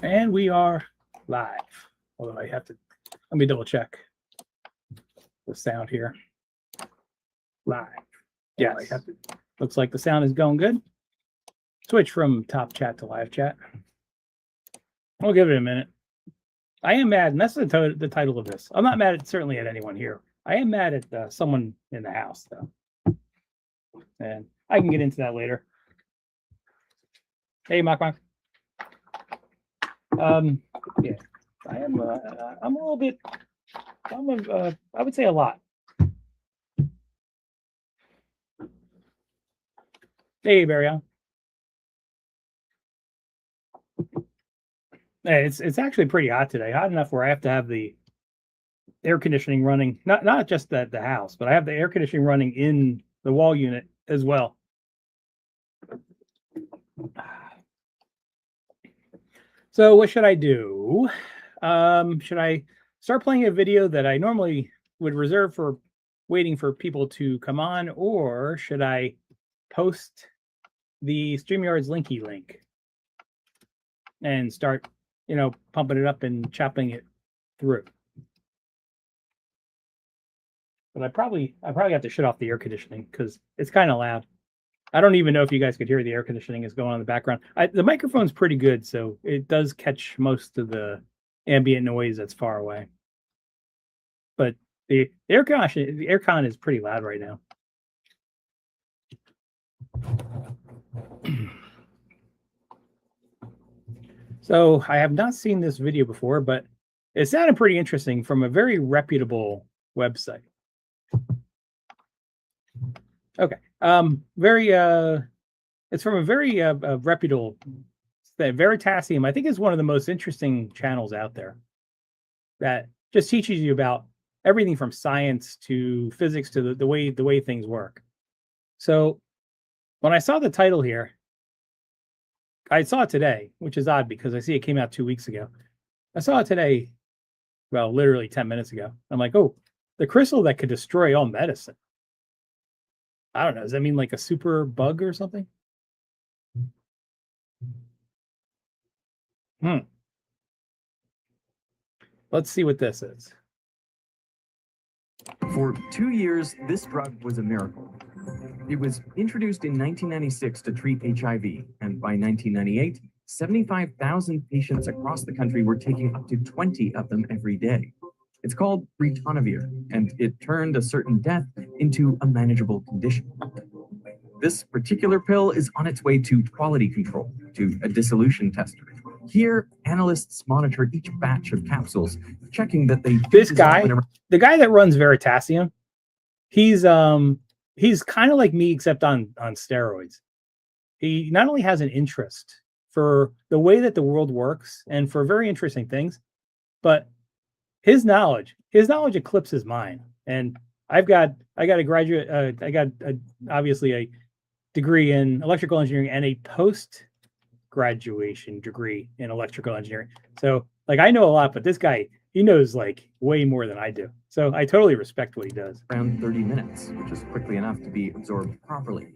And we are live. Although I have to, let me double check the sound here. Live. Yeah, I have to, looks like the sound is going good. Switch from top chat to live chat. We'll give it a minute. I am mad, and that's the title of this. I'm not mad at certainly at anyone here. I am mad at someone in the house, though. And I can get into that later. Hey, Mock. Yeah, I'm a little bit, I would say a lot. Hey, Barry. Hey, it's actually pretty hot today. Hot enough where I have to have the air conditioning running, not just at the house, but I have the air conditioning running in the wall unit as well. So what should I do? Should I start playing a video that I normally would reserve for waiting for people to come on, or should I post the StreamYard's linky link and start, pumping it up and chopping it through? But I probably have to shut off the air conditioning because it's kind of loud. I don't even know if you guys could hear the air conditioning is going on in the background. The microphone's pretty good, so it does catch most of the ambient noise that's far away. But the aircon is pretty loud right now. So I have not seen this video before, but it sounded pretty interesting from a very reputable website. Okay. It's from a very reputable Veritasium. I think is one of the most interesting channels out there that just teaches you about everything from science to physics to the way things work. So when I saw the title here, I saw it today, which is odd because I see it came out 2 weeks ago. I saw it today, well, literally 10 minutes ago. I'm like, oh, the crystal that could destroy all medicine. I don't know. Does that mean like a super bug or something? Let's see what this is. For 2 years, this drug was a miracle. It was introduced in 1996 to treat HIV, and by 1998, 75,000 patients across the country were taking up to 20 of them every day. It's called ritonavir, and it turned a certain death into a manageable condition. This particular pill is on its way to quality control, to a dissolution tester. Here, analysts monitor each batch of capsules, checking that they... This guy, the guy that runs Veritasium, he's kind of like me, except on steroids. He not only has an interest for the way that the world works and for very interesting things, but his knowledge eclipses mine. And I got a graduate, obviously a degree in electrical engineering and a post-graduation degree in electrical engineering. So like I know a lot, but this guy, he knows like way more than I do. So I totally respect what he does. Around 30 minutes, which is quickly enough to be absorbed properly.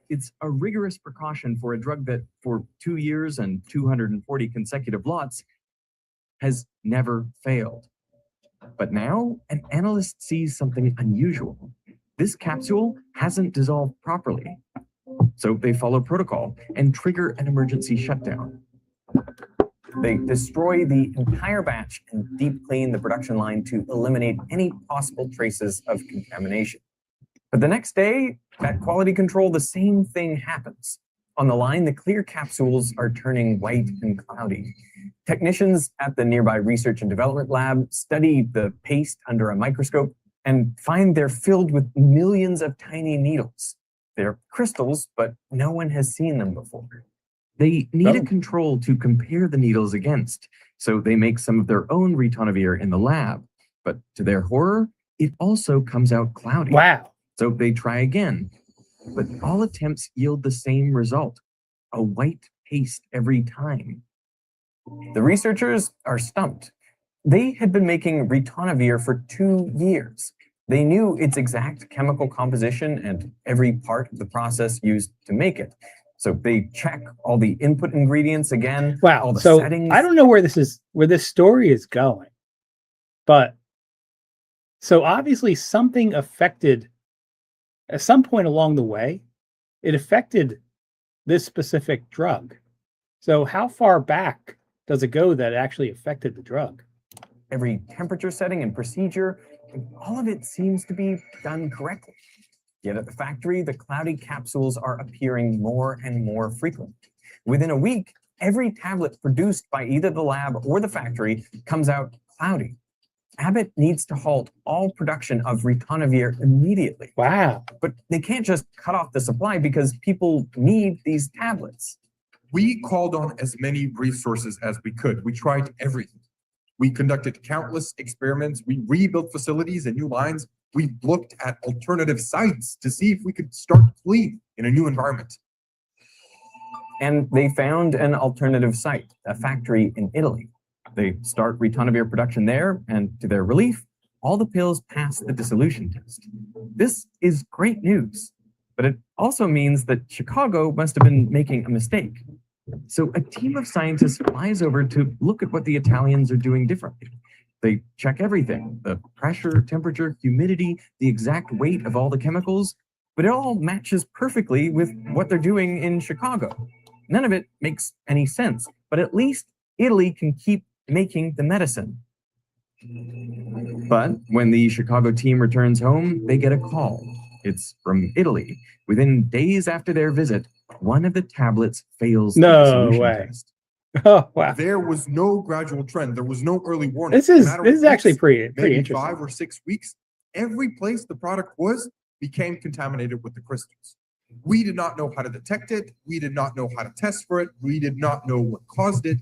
It's a rigorous precaution for a drug that for 2 years and 240 consecutive lots has never failed. But now an analyst sees something unusual. This capsule hasn't dissolved properly. So they follow protocol and trigger an emergency shutdown. They destroy the entire batch and deep clean the production line to eliminate any possible traces of contamination. But the next day, at quality control, the same thing happens. On the line, the clear capsules are turning white and cloudy. Technicians at the nearby research and development lab study the paste under a microscope and find they're filled with millions of tiny needles. They're crystals, but no one has seen them before. They need a control to compare the needles against, so they make some of their own ritonavir in the lab. But to their horror, it also comes out cloudy. Wow. So they try again. But all attempts yield the same result, a white paste every time. The researchers are stumped. They had been making ritonavir for 2 years. They knew its exact chemical composition and every part of the process used to make it. So they check all the input ingredients again, all Wow. the So settings. I don't know where this story is going, but so obviously something affected at some point along the way, it affected this specific drug. So how far back does it go that it actually affected the drug? Every temperature setting and procedure, all of it seems to be done correctly. Yet at the factory, the cloudy capsules are appearing more and more frequently. Within a week, every tablet produced by either the lab or the factory comes out cloudy. Abbott needs to halt all production of ritonavir immediately. Wow. But they can't just cut off the supply because people need these tablets. We called on as many resources as we could. We tried everything. We conducted countless experiments. We rebuilt facilities and new lines. We looked at alternative sites to see if we could start clean in a new environment. And they found an alternative site, a factory in Italy. They start ritonavir production there, and to their relief, all the pills pass the dissolution test. This is great news, but it also means that Chicago must have been making a mistake. So a team of scientists flies over to look at what the Italians are doing differently. They check everything, the pressure, temperature, humidity, the exact weight of all the chemicals, but it all matches perfectly with what they're doing in Chicago. None of it makes any sense, but at least Italy can keep making the medicine. But when the Chicago team returns home, they get a call. It's from Italy. Within days after their visit, one of the tablets fails the No dissolution way. test. Oh wow. There was no gradual trend. There was no early warning. This is No matter this is what actually weeks, pretty maybe interesting. 5 or 6 weeks, every place the product was became contaminated with the crystals. We did not know how to detect it. We did not know how to test for it. We did not know what caused it.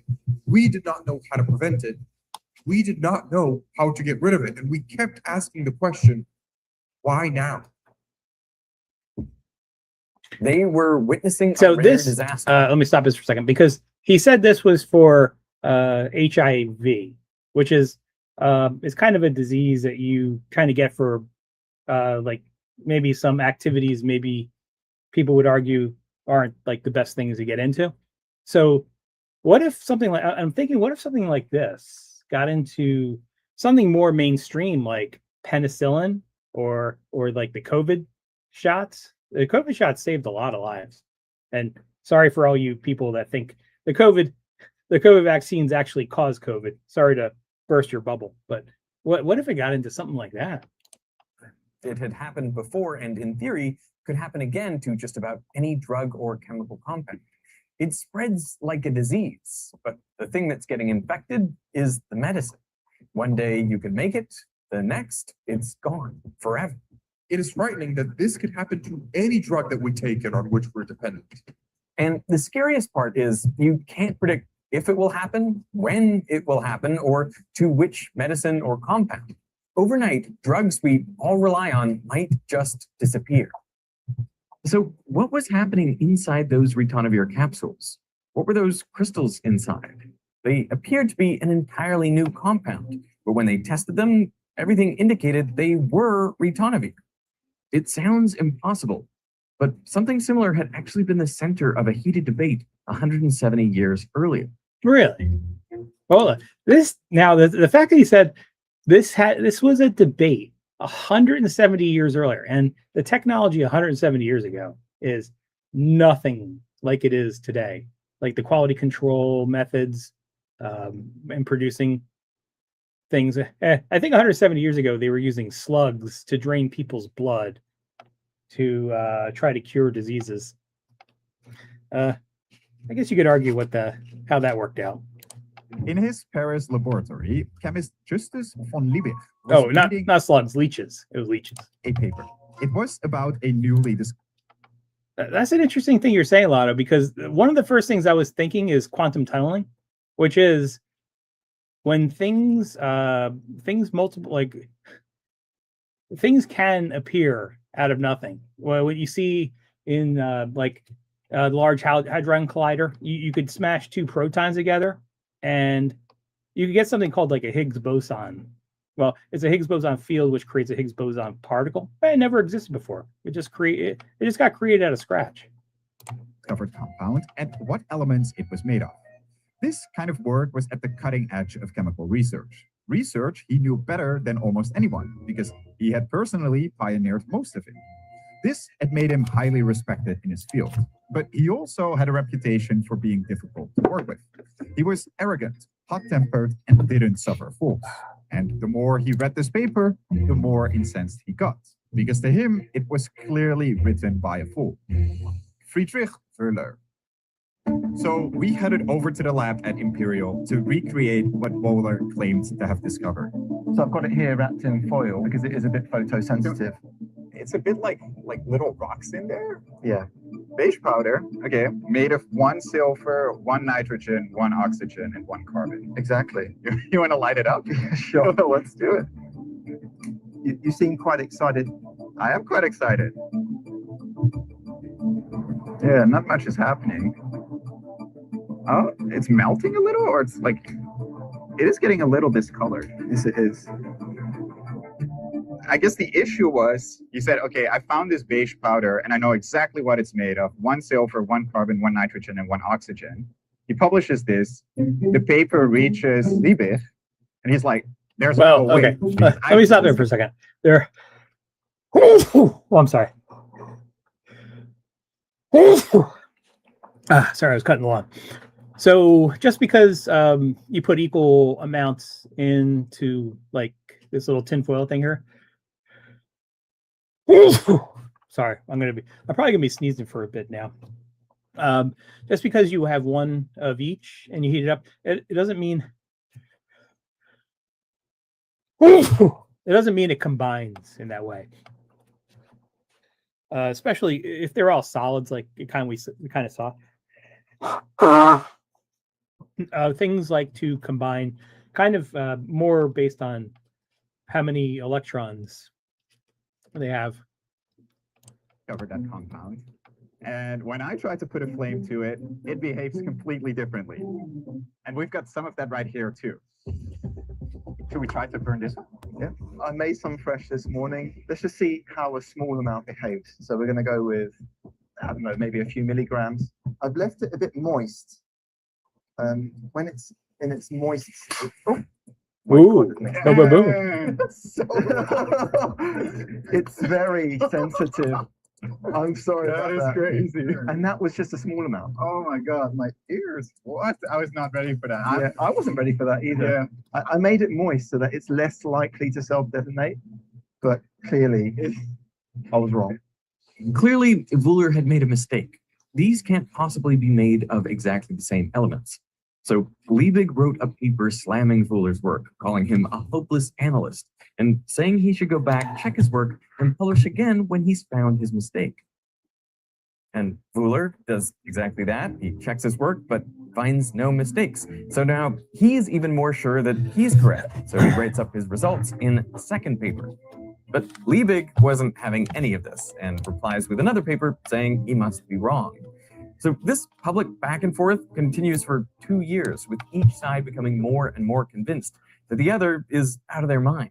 We did not know how to prevent it. We did not know how to get rid of it. And we kept asking the question, why now? They were witnessing So a rare this disaster. let me stop this for a second because he said this was for HIV, which is kind of a disease that you kind of get for like maybe some activities maybe people would argue aren't like the best things to get into. So what if something like I'm thinking what if something like this got into something more mainstream like penicillin or like the COVID shots? The COVID shots saved a lot of lives. And sorry for all you people that think the COVID vaccines actually cause COVID. Sorry to burst your bubble, but what if it got into something like that? It had happened before and in theory could happen again to just about any drug or chemical compound. It spreads like a disease, but the thing that's getting infected is the medicine. One day you can make it, the next it's gone forever. It is frightening that this could happen to any drug that we take and on which we're dependent. And the scariest part is you can't predict if it will happen, when it will happen, or to which medicine or compound. Overnight, drugs we all rely on might just disappear. So what was happening inside those ritonavir capsules? What were those crystals inside? They appeared to be an entirely new compound, but when they tested them, everything indicated they were ritonavir. It sounds impossible, but something similar had actually been the center of a heated debate 170 years earlier. Really? Hold on. This now the fact that he said this was a debate 170 years earlier, and the technology 170 years ago is nothing like it is today. Like the quality control methods in producing things. I think 170 years ago they were using slugs to drain people's blood to try to cure diseases. I guess you could argue how that worked out. In his Paris laboratory, chemist Justus von Liebig Oh, was not reading slugs, leeches. It was leeches. a paper. It was about a newly discovered That's an interesting thing you're saying, Lotto, because one of the first things I was thinking is quantum tunneling, which is when things multiple like things can appear out of nothing. Well, what you see in the Large Hadron Collider, you could smash two protons together, and you could get something called like a Higgs boson. Well, it's a Higgs boson field which creates a Higgs boson particle. It never existed before. It just got created out of scratch. discovered compound and what elements it was made of. This kind of work was at the cutting edge of chemical research. Research he knew better than almost anyone because he had personally pioneered most of it. This had made him highly respected in his field, but he also had a reputation for being difficult to work with. He was arrogant, hot-tempered, and didn't suffer fools. And the more he read this paper, the more incensed he got, because to him, it was clearly written by a fool. Friedrich Wöhler. So we headed over to the lab at Imperial to recreate what Wöhler claimed to have discovered. So I've got it here wrapped in foil because it is a bit photosensitive. It's a bit like little rocks in there. Yeah. Beige powder, okay, made of 1 silver, 1 nitrogen, 1 oxygen, and 1 carbon. Exactly. You want to light it up? Sure. Let's do it. You seem quite excited. I am quite excited. Yeah, not much is happening. Oh, it's melting a little, or it's like, it is getting a little discolored. Yes, it is. I guess the issue was, you said, okay, I found this beige powder and I know exactly what it's made of. 1 silver, 1 carbon, 1 nitrogen, and 1 oxygen. He publishes this. The paper reaches Liebig, and he's like, there's Well, no way. okay. Let me stop there for a second. There. Oh, I'm sorry. Sorry, I was cutting the lawn. So just because you put equal amounts into like this little tinfoil thing here. Sorry, I'm probably gonna be sneezing for a bit now. Just because you have one of each and you heat it up, it doesn't mean it combines in that way. Especially if they're all solids, like we kind of saw. Things like to combine kind of more based on how many electrons they have. Covered that compound. And when I try to put a flame to it, it behaves completely differently. And we've got some of that right here too. Should we try to burn this one? Yeah. I made some fresh this morning. Let's just see how a small amount behaves. So we're going to go with, I don't know, maybe a few milligrams. I've left it a bit moist. When it's in its moist. Oh. Ooh. Boom, boom, boom. So, it's very sensitive. I'm sorry. That about is that. crazy. And that was just a small amount. Oh my God, my ears. What? I was not ready for that. Yeah, I wasn't ready for that either. Yeah. I made it moist so that it's less likely to self-detonate, but clearly I was wrong. Clearly, Wöhler had made a mistake. These can't possibly be made of exactly the same elements. So Liebig wrote a paper slamming Wöhler's work, calling him a hopeless analyst, and saying he should go back, check his work, and publish again when he's found his mistake. And Wöhler does exactly that. He checks his work, but finds no mistakes. So now he's even more sure that he's correct. So he writes up his results in a second paper. But Liebig wasn't having any of this and replies with another paper saying he must be wrong. So this public back and forth continues for 2 years, with each side becoming more and more convinced that the other is out of their mind.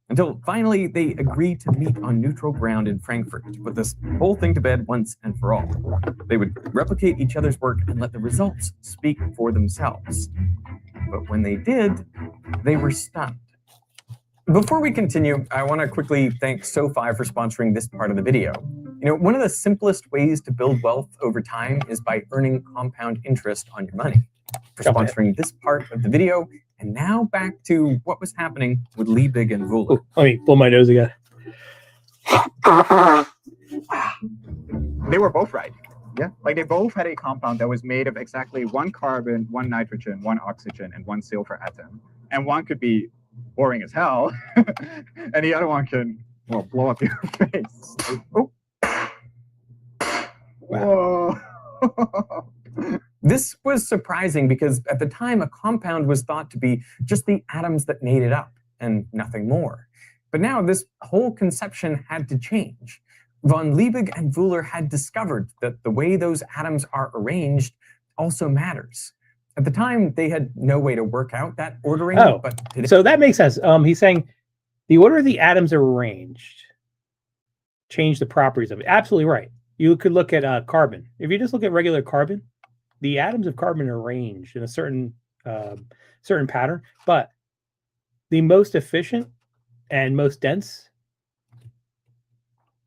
Until finally they agree to meet on neutral ground in Frankfurt to put this whole thing to bed once and for all. They would replicate each other's work and let the results speak for themselves. But when they did, they were stunned. Before we continue, I want to quickly thank SoFi for sponsoring this part of the video. You know, one of the simplest ways to build wealth over time is by earning compound interest on your money. For sponsoring this part of the video, and now back to what was happening with Liebig and Wöhler. Ooh, let me blow my nose again. They were both right. Yeah, like they both had a compound that was made of exactly 1 carbon, 1 nitrogen, 1 oxygen, and 1 silver atom. And one could be boring as hell, and the other one can, well, blow up your face. Oh. Whoa. This was surprising because at the time, a compound was thought to be just the atoms that made it up and nothing more. But now this whole conception had to change. Von Liebig and Wöhler had discovered that the way those atoms are arranged also matters. At the time, they had no way to work out that ordering. Oh, but today, so that makes sense. He's saying the order the atoms are arranged change the properties of it. Absolutely right. You could look at carbon. If you just look at regular carbon, the atoms of carbon are arranged in a certain pattern, but the most efficient and most dense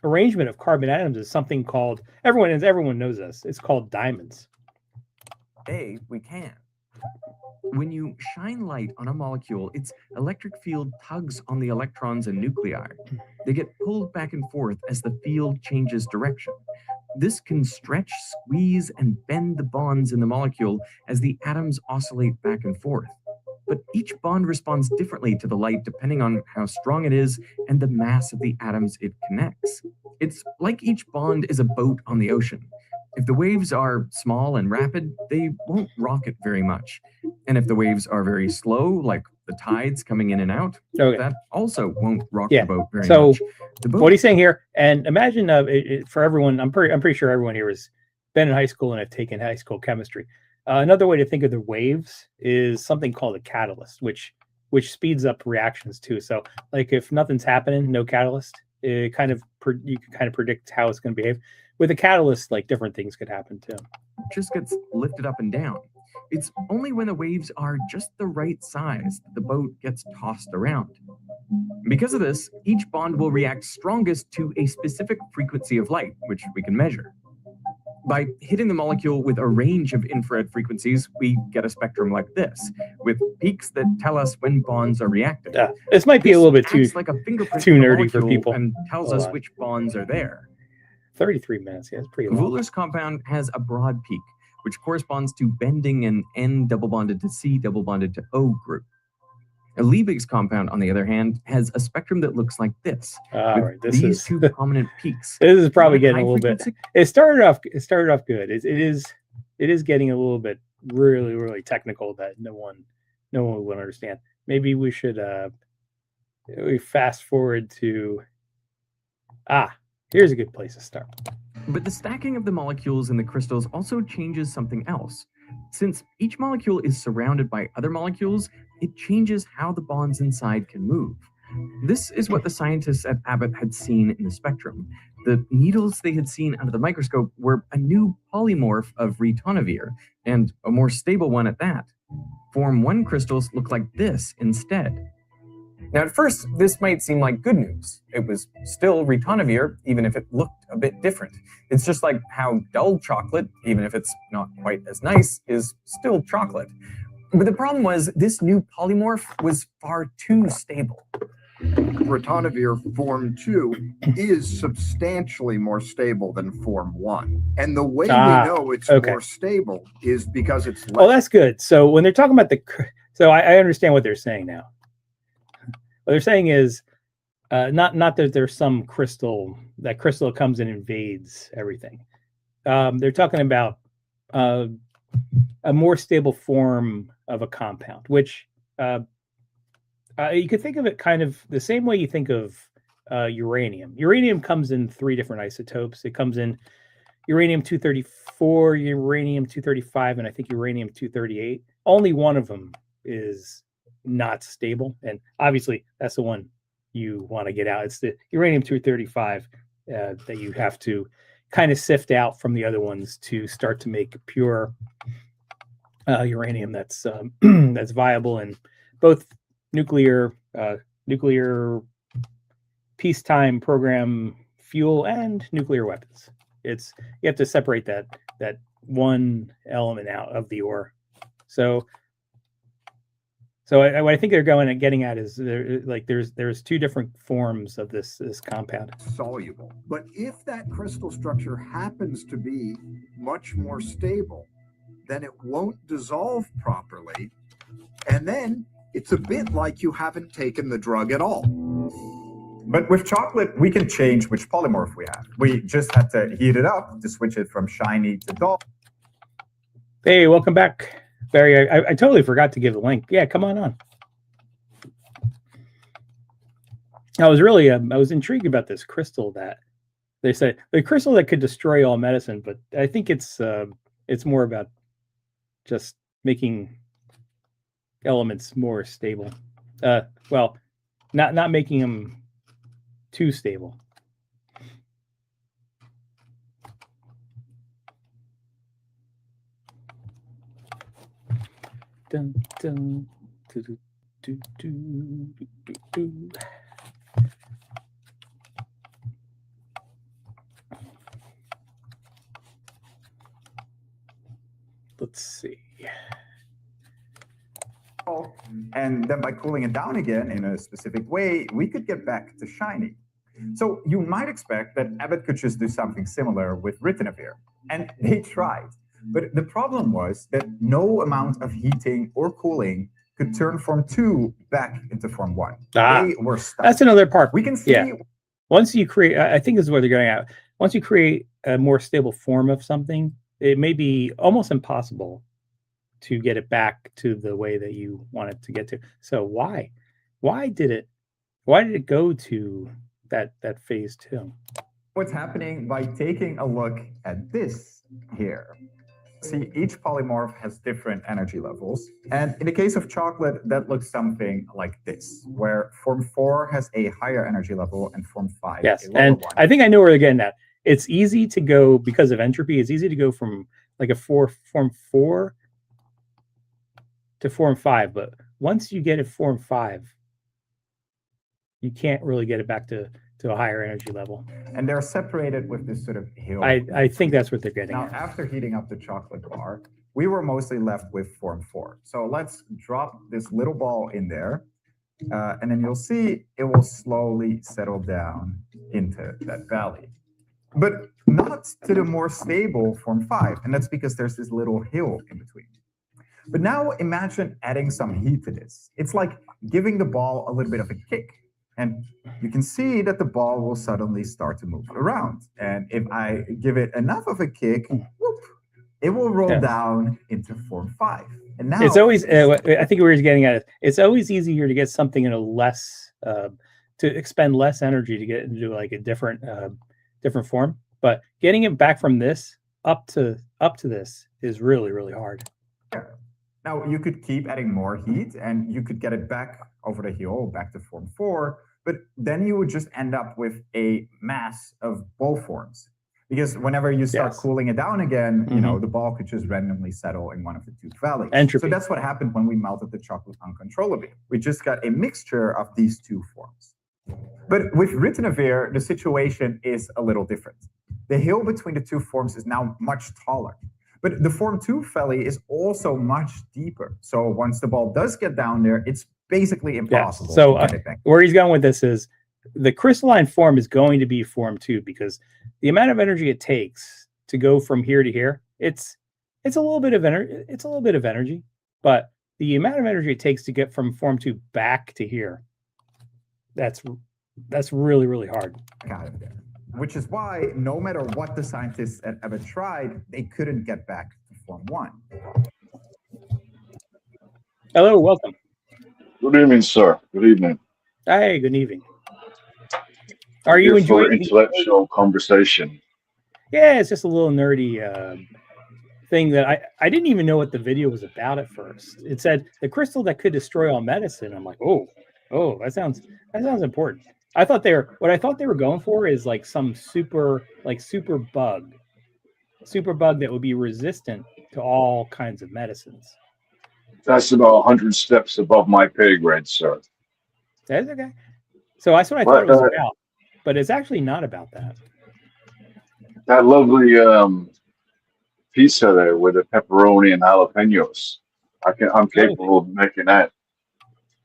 arrangement of carbon atoms is something called everyone knows this. It's called diamonds. We can. When you shine light on a molecule, its electric field tugs on the electrons and nuclei. They get pulled back and forth as the field changes direction. This can stretch, squeeze, and bend the bonds in the molecule as the atoms oscillate back and forth. But each bond responds differently to the light depending on how strong it is and the mass of the atoms it connects. It's like each bond is a boat on the ocean. If the waves are small and rapid, they won't rock it very much. And if the waves are very slow, like the tides coming in and out, Okay. that also won't rock Yeah. the boat very So much. The boat what he's saying here, and imagine for everyone, I'm pretty sure everyone here has been in high school and have taken high school chemistry. Another way to think of the waves is something called a catalyst, which speeds up reactions too. So, like if nothing's happening, no catalyst, you can kind of predict how it's going to behave. With a catalyst, like different things could happen too. just gets lifted up and down. It's only when the waves are just the right size that the boat gets tossed around. Because of this, each bond will react strongest to a specific frequency of light, which we can measure. By hitting the molecule with a range of infrared frequencies, we get a spectrum like this, with peaks that tell us when bonds are reacting. This might be a little bit too acts like a fingerprint too of the nerdy for molecule people. and tells Hold us on. which bonds are there. 33 minutes. Yeah, it's pretty long. Wöhler's compound has a broad peak, which corresponds to bending an N double bonded to C double bonded to O group. Liebig's compound, on the other hand, has a spectrum that looks like this, All with right, this these is two prominent peaks. this is probably One at getting high a little bit. frequency, It started off good. It is getting a little bit really technical that no one will understand. Maybe we should we fast forward to here's a good place to start. But the stacking of the molecules in the crystals also changes something else. Since each molecule is surrounded by other molecules, it changes how the bonds inside can move. This is what the scientists at Abbott had seen in the spectrum. The needles they had seen under the microscope were a new polymorph of ritonavir, and a more stable one at that. Form 1 crystals look like this instead. Now, at first, this might seem like good news. It was still ritonavir, even if it looked a bit different. It's just like how dull chocolate, even if it's not quite as nice, is still chocolate. But the problem was this new polymorph was far too stable. Ritonavir Form 2 is substantially more stable than Form 1. And the way we know it's okay. more stable is because it's Oh, less. that's good. So when they're talking about so I understand what they're saying now. What they're saying is not that there's some crystal that comes and invades everything. They're talking about a more stable form of a compound, which you could think of it kind of the same way you think of uranium. Uranium comes in 3 different isotopes. It comes in uranium-234, uranium-235, and I think uranium-238. Only one of them is not stable, and obviously that's the one you want to get out. It's the uranium-235 that you have to kind of sift out from the other ones to start to make pure uranium that's that's viable in both nuclear peacetime program fuel and nuclear weapons. You have to separate that one element out of the ore. So what I think they're getting at is there's 2 different forms of this compound. Soluble. But if that crystal structure happens to be much more stable, then it won't dissolve properly. And then it's a bit like you haven't taken the drug at all. But with chocolate, we can change which polymorph we have. We just have to heat it up to switch it from shiny to dull. Hey, welcome back, Barry. I totally forgot to give a link. Yeah, come on. I was intrigued about this crystal that they said the crystal that could destroy all medicine, but I think it's more about just making elements more stable. Well, not making them too stable. Dun, dun, doo, doo, doo, doo, doo, doo. Let's see. And then by cooling it down again in a specific way, we could get back to shiny. So you might expect that Abbott could just do something similar with ritonavir. And they tried. But the problem was that no amount of heating or cooling could turn Form 2 back into Form 1. Ah, They were stuck. That's another part. We can see Yeah. Once you create, I think this is where they're going at. Once you create a more stable form of something, it may be almost impossible to get it back to the way that you want it to get to. So why did it go to that phase 2? what's happening by taking a look at this here. See, each polymorph has different energy levels. And in the case of chocolate, that looks something like this, where Form 4 has a higher energy level and Form 5 Yes, a lower and one. I think I know where they're getting at. It's easy to go, because of entropy, it's easy to go from like a Form 4 to Form 5, but once you get it Form 5, you can't really get it back to a higher energy level. And they're separated with this sort of hill. I think that's what they're getting Now, at. after heating up the chocolate bar, we were mostly left with Form 4. So let's drop this little ball in there. And then you'll see it will slowly settle down into that valley. But not to the more stable Form 5. And that's because there's this little hill in between. But now imagine adding some heat to this. It's like giving the ball a little bit of a kick. And you can see that the ball will suddenly start to move around. And if I give it enough of a kick, whoop, it will roll down into Form 5. And now It's always, I think where he's getting at it, it's always easier to get something in a less, to expend less energy to get into like a different form. But getting it back from this up to this is really, really hard. Now you could keep adding more heat and you could get it back over the hill, back to Form 4, but then you would just end up with a mass of both forms. Because whenever you start cooling it down again, you know, the ball could just randomly settle in one of the two valleys. Entropy. So that's what happened when we melted the chocolate uncontrollably. We just got a mixture of these two forms. But with ritonavir, the situation is a little different. The hill between the two forms is now much taller. But the Form 2 valley is also much deeper. So once the ball does get down there, it's basically impossible So to get it back. where he's going with this is the crystalline form is going to be Form 2 because the amount of energy it takes to go from here to here, it's a little bit of energy. It's a little bit of energy, but the amount of energy it takes to get from Form 2 back to here, that's really, really hard. Got it there. Which is why no matter what the scientists at Abbott tried, they couldn't get back to Form 1. Hello, welcome. Good evening, sir. Good evening. Hey, good evening. Are you Here for enjoying intellectual conversation? Yeah, it's just a little nerdy thing that I didn't even know what the video was about at first. It said the crystal that could destroy all medicine. I'm like, oh, that sounds important. I thought what I thought they were going for is like some super bug that would be resistant to all kinds of medicines. That's about 100 steps above my pay grade, sir. That's okay. So that's what I thought it was about, but it's actually not about that. That lovely pizza there with the pepperoni and jalapenos. I'm capable of making that.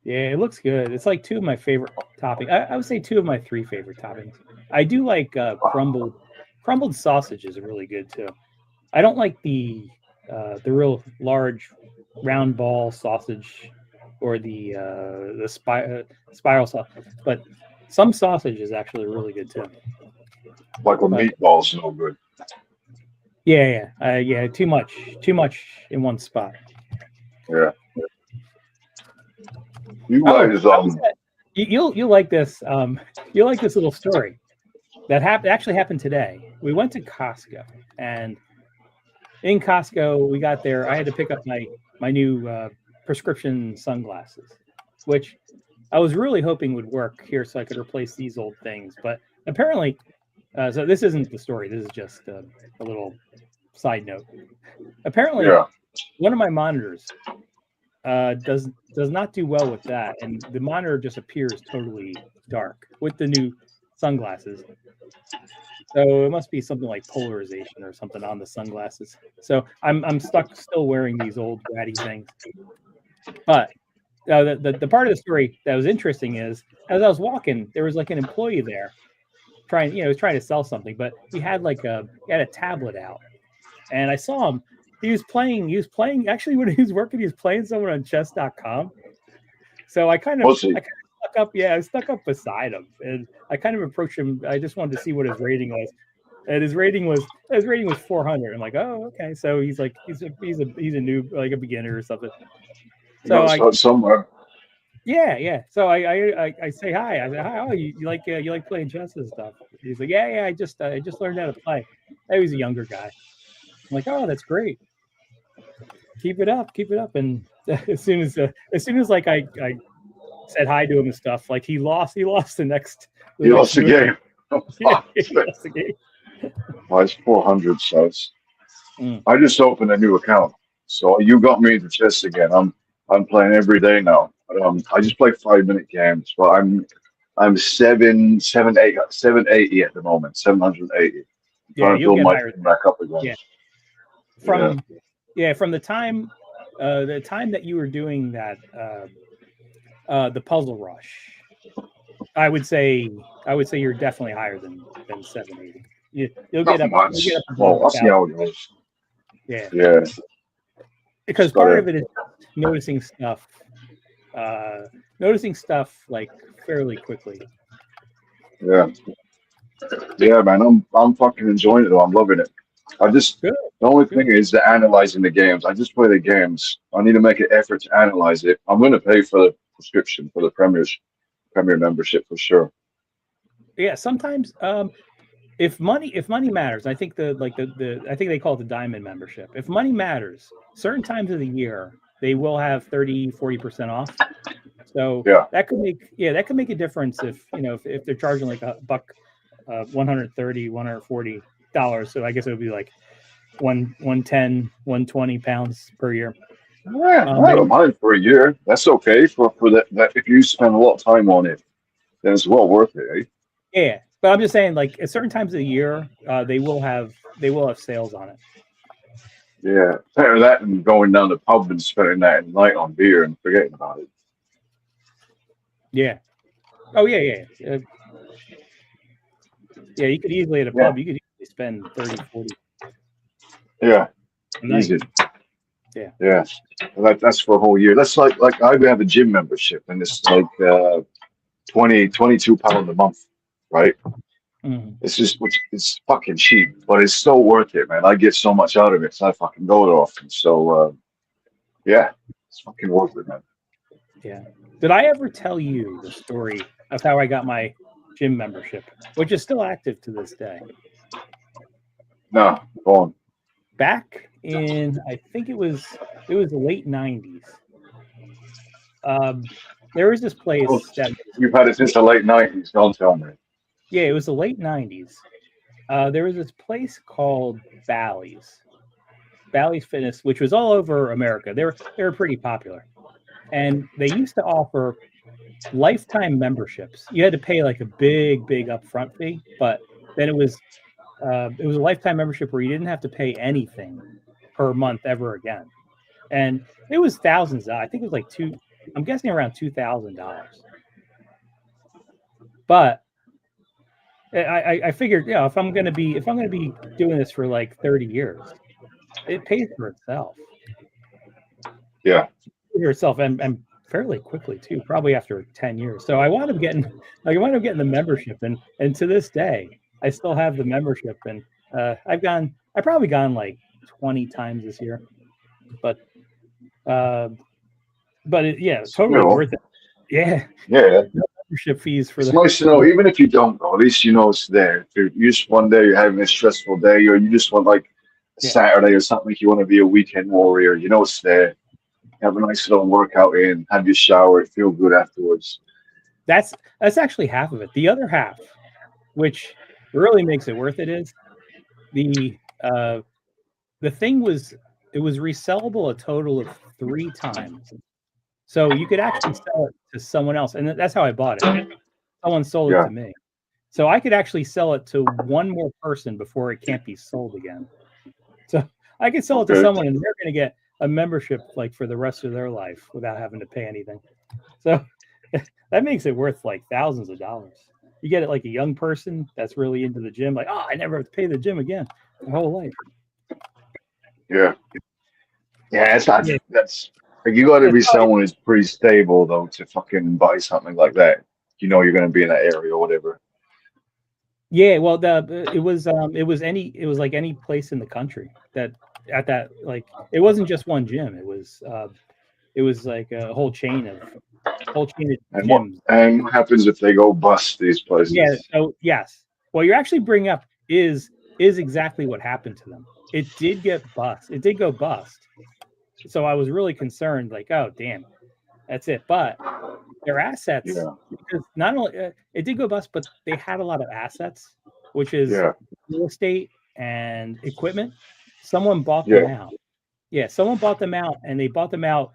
Yeah, it looks good. It's like two of my favorite toppings. I would say two of my three favorite toppings. I do like crumbled sausages are really good too. I don't like the real large round ball sausage or the spiral sausage, but some sausage is actually really good too. Like a meatball's no good. Yeah. Too much in one spot. Yeah. You guys, you'll like this. You'll like this little story that actually happened today. We went to Costco, and in Costco, we got there. I had to pick up my new prescription sunglasses, which I was really hoping would work here, so I could replace these old things. But apparently, so this isn't the story. This is just a little side note. Apparently, one of my monitors does not do well with that, and the monitor just appears totally dark with the new sunglasses. So it must be something like polarization or something on the sunglasses. So I'm stuck still wearing these old ratty things. But the part of the story that was interesting is as I was walking, there was like an employee there trying to sell something, but he had a tablet out, and I saw him. He was playing actually when he was working, he was playing someone on chess.com. So I kind of stuck up. Yeah, I stuck up beside him, and I kind of approached him. I just wanted to see what his rating was, and his rating was 400. I'm like, oh, okay. So he's like he's a noob, like a beginner or something. So start somewhere. yeah. So I say hi. I say hi. Oh, you like playing chess and stuff? He's like, yeah. I just learned how to play. He was a younger guy. I'm like, oh, that's great. Keep it up. And as soon as like I said hi to him and stuff, like he lost the next. He lost the game. Yeah, he lost the game. Well, it's 400 subs. I just opened a new account, so you got me into chess again. I'm playing every day now. I just play 5-minute games, but I'm 780 at the moment. 780. Yeah, you'll get higher. Back up again. Yeah. From the time that you were doing that the Puzzle Rush, I would say you're definitely higher than 780. You'll get up. Much. Well, I'll see how it goes. Yeah. Because part of it is noticing stuff like fairly quickly. Yeah, man. I'm fucking enjoying it though. I'm loving it. The only thing is the analyzing the games. I just play the games. I need to make an effort to analyze it. I'm going to pay for the subscription for the Premier membership for sure. Yeah, sometimes if money matters, I think I think they call it the Diamond membership. If money matters, certain times of the year they will have 30-40% off. So that could make a difference if they're charging like $130, $140. So I guess it would be like 110, 120 pounds per year. Yeah, I don't mind for a year. That's okay for that. If you spend a lot of time on it, then it's well worth it. Eh? Yeah, but I'm just saying, like at certain times of the year, they will have sales on it. Yeah, better that than going down the pub and spending that night on beer and forgetting about it. Yeah. Oh yeah. Yeah, you could easily at a pub. You could easily spend 30, 40. Yeah, easy. Yeah. Well, that's for a whole year. That's like I have a gym membership, and it's like £22 a month, right? Mm-hmm. It's fucking cheap, but it's so worth it, man. I get so much out of it, so I fucking go it often. So yeah, it's fucking worth it, man. Yeah. Did I ever tell you the story of how I got my gym membership, which is still active to this day? No, go on. Back in, I think it was the late 90s. There was this place that you've had it since the late 90s. Don't tell me. Yeah, it was the late 90s. There was this place called Bally's Fitness, which was all over America. They were pretty popular, and they used to offer lifetime memberships. You had to pay like a big upfront fee, but then it was a lifetime membership where you didn't have to pay anything per month ever again. And it was thousands. I think it was like I'm guessing around $2,000. But I figured, if I'm gonna be doing this for like 30 years, it pays for itself. Yeah. For yourself and fairly quickly too, probably after 10 years. So I wound up getting the membership, and to this day I still have the membership, and I've probably gone like 20 times this year, but it's totally worth it. Yeah. Membership fees for it's nice to know, even if you don't go, at least you know it's there. If you just one day you're having a stressful day, or you just want like a Saturday or something, you want to be a weekend warrior, you know it's there. Have a nice little workout in, have your shower, feel good afterwards. That's actually half of it. The other half, which really makes it worth it, is the thing was resellable a total of 3 times So you could actually sell it to someone else, and that's how I bought it. Someone sold it Yeah. to me, so I could actually sell it to one more person before it can't be sold again. So I could sell it to Okay. someone, and they're going to get a membership like for the rest of their life without having to pay anything. So that makes it worth like thousands of dollars. You get it like a young person that's really into the gym, like, oh, I never have to pay the gym again my whole life. Yeah. Yeah, it's not. That's like, you got to be someone who's pretty stable though to fucking buy something like that. You know you're going to be in that area or whatever. Yeah, well, it was like any place in the country that at that, like, it wasn't just one gym. It was like a whole chain of And what gyms. happens if they go bust these places? Yeah. So yes, what you're actually bringing up is exactly what happened to them. It did get bust. It did go bust. So I was really concerned, like, oh damn, that's it. But their assets, Yeah. because not only it did go bust, but they had a lot of assets, which is Yeah. real estate and equipment. Someone bought them Yeah. out. Yeah, someone bought them out, and they bought them out.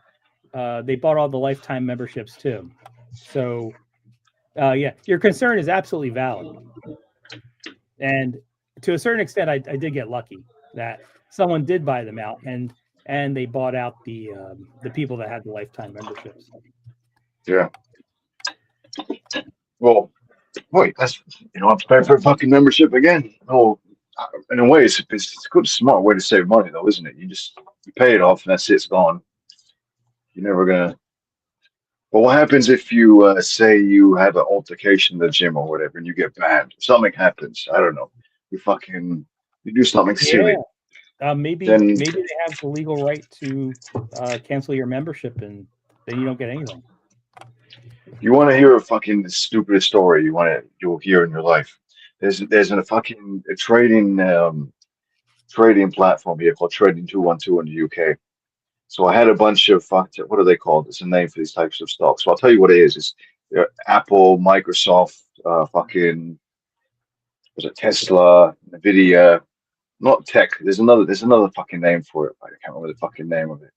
They bought all the lifetime memberships too. So, yeah, your concern is absolutely valid. And to a certain extent, I did get lucky that someone did buy them out, and they bought out the people that had the lifetime memberships. Yeah. Well, wait, that's I'm paying for a fucking membership again. Oh, in a way, it's a good, smart way to save money, though, isn't it? You pay it off, and that's it. It's gone. You're never gonna. But what happens if you say you have an altercation in the gym or whatever, and you get banned? Something happens. I don't know. You do something silly. Maybe Then- they have the legal right to cancel your membership, and then you don't get anything. You want to hear a fucking stupidest story you'll hear in your life. There's a fucking trading platform here called Trading 212 in the UK. So I had a bunch of what are they called? It's a name for these types of stocks. So I'll tell you what it is. It's Apple, Microsoft, was it Tesla, Nvidia, not tech. There's another fucking name for it. I can't remember the fucking name of it.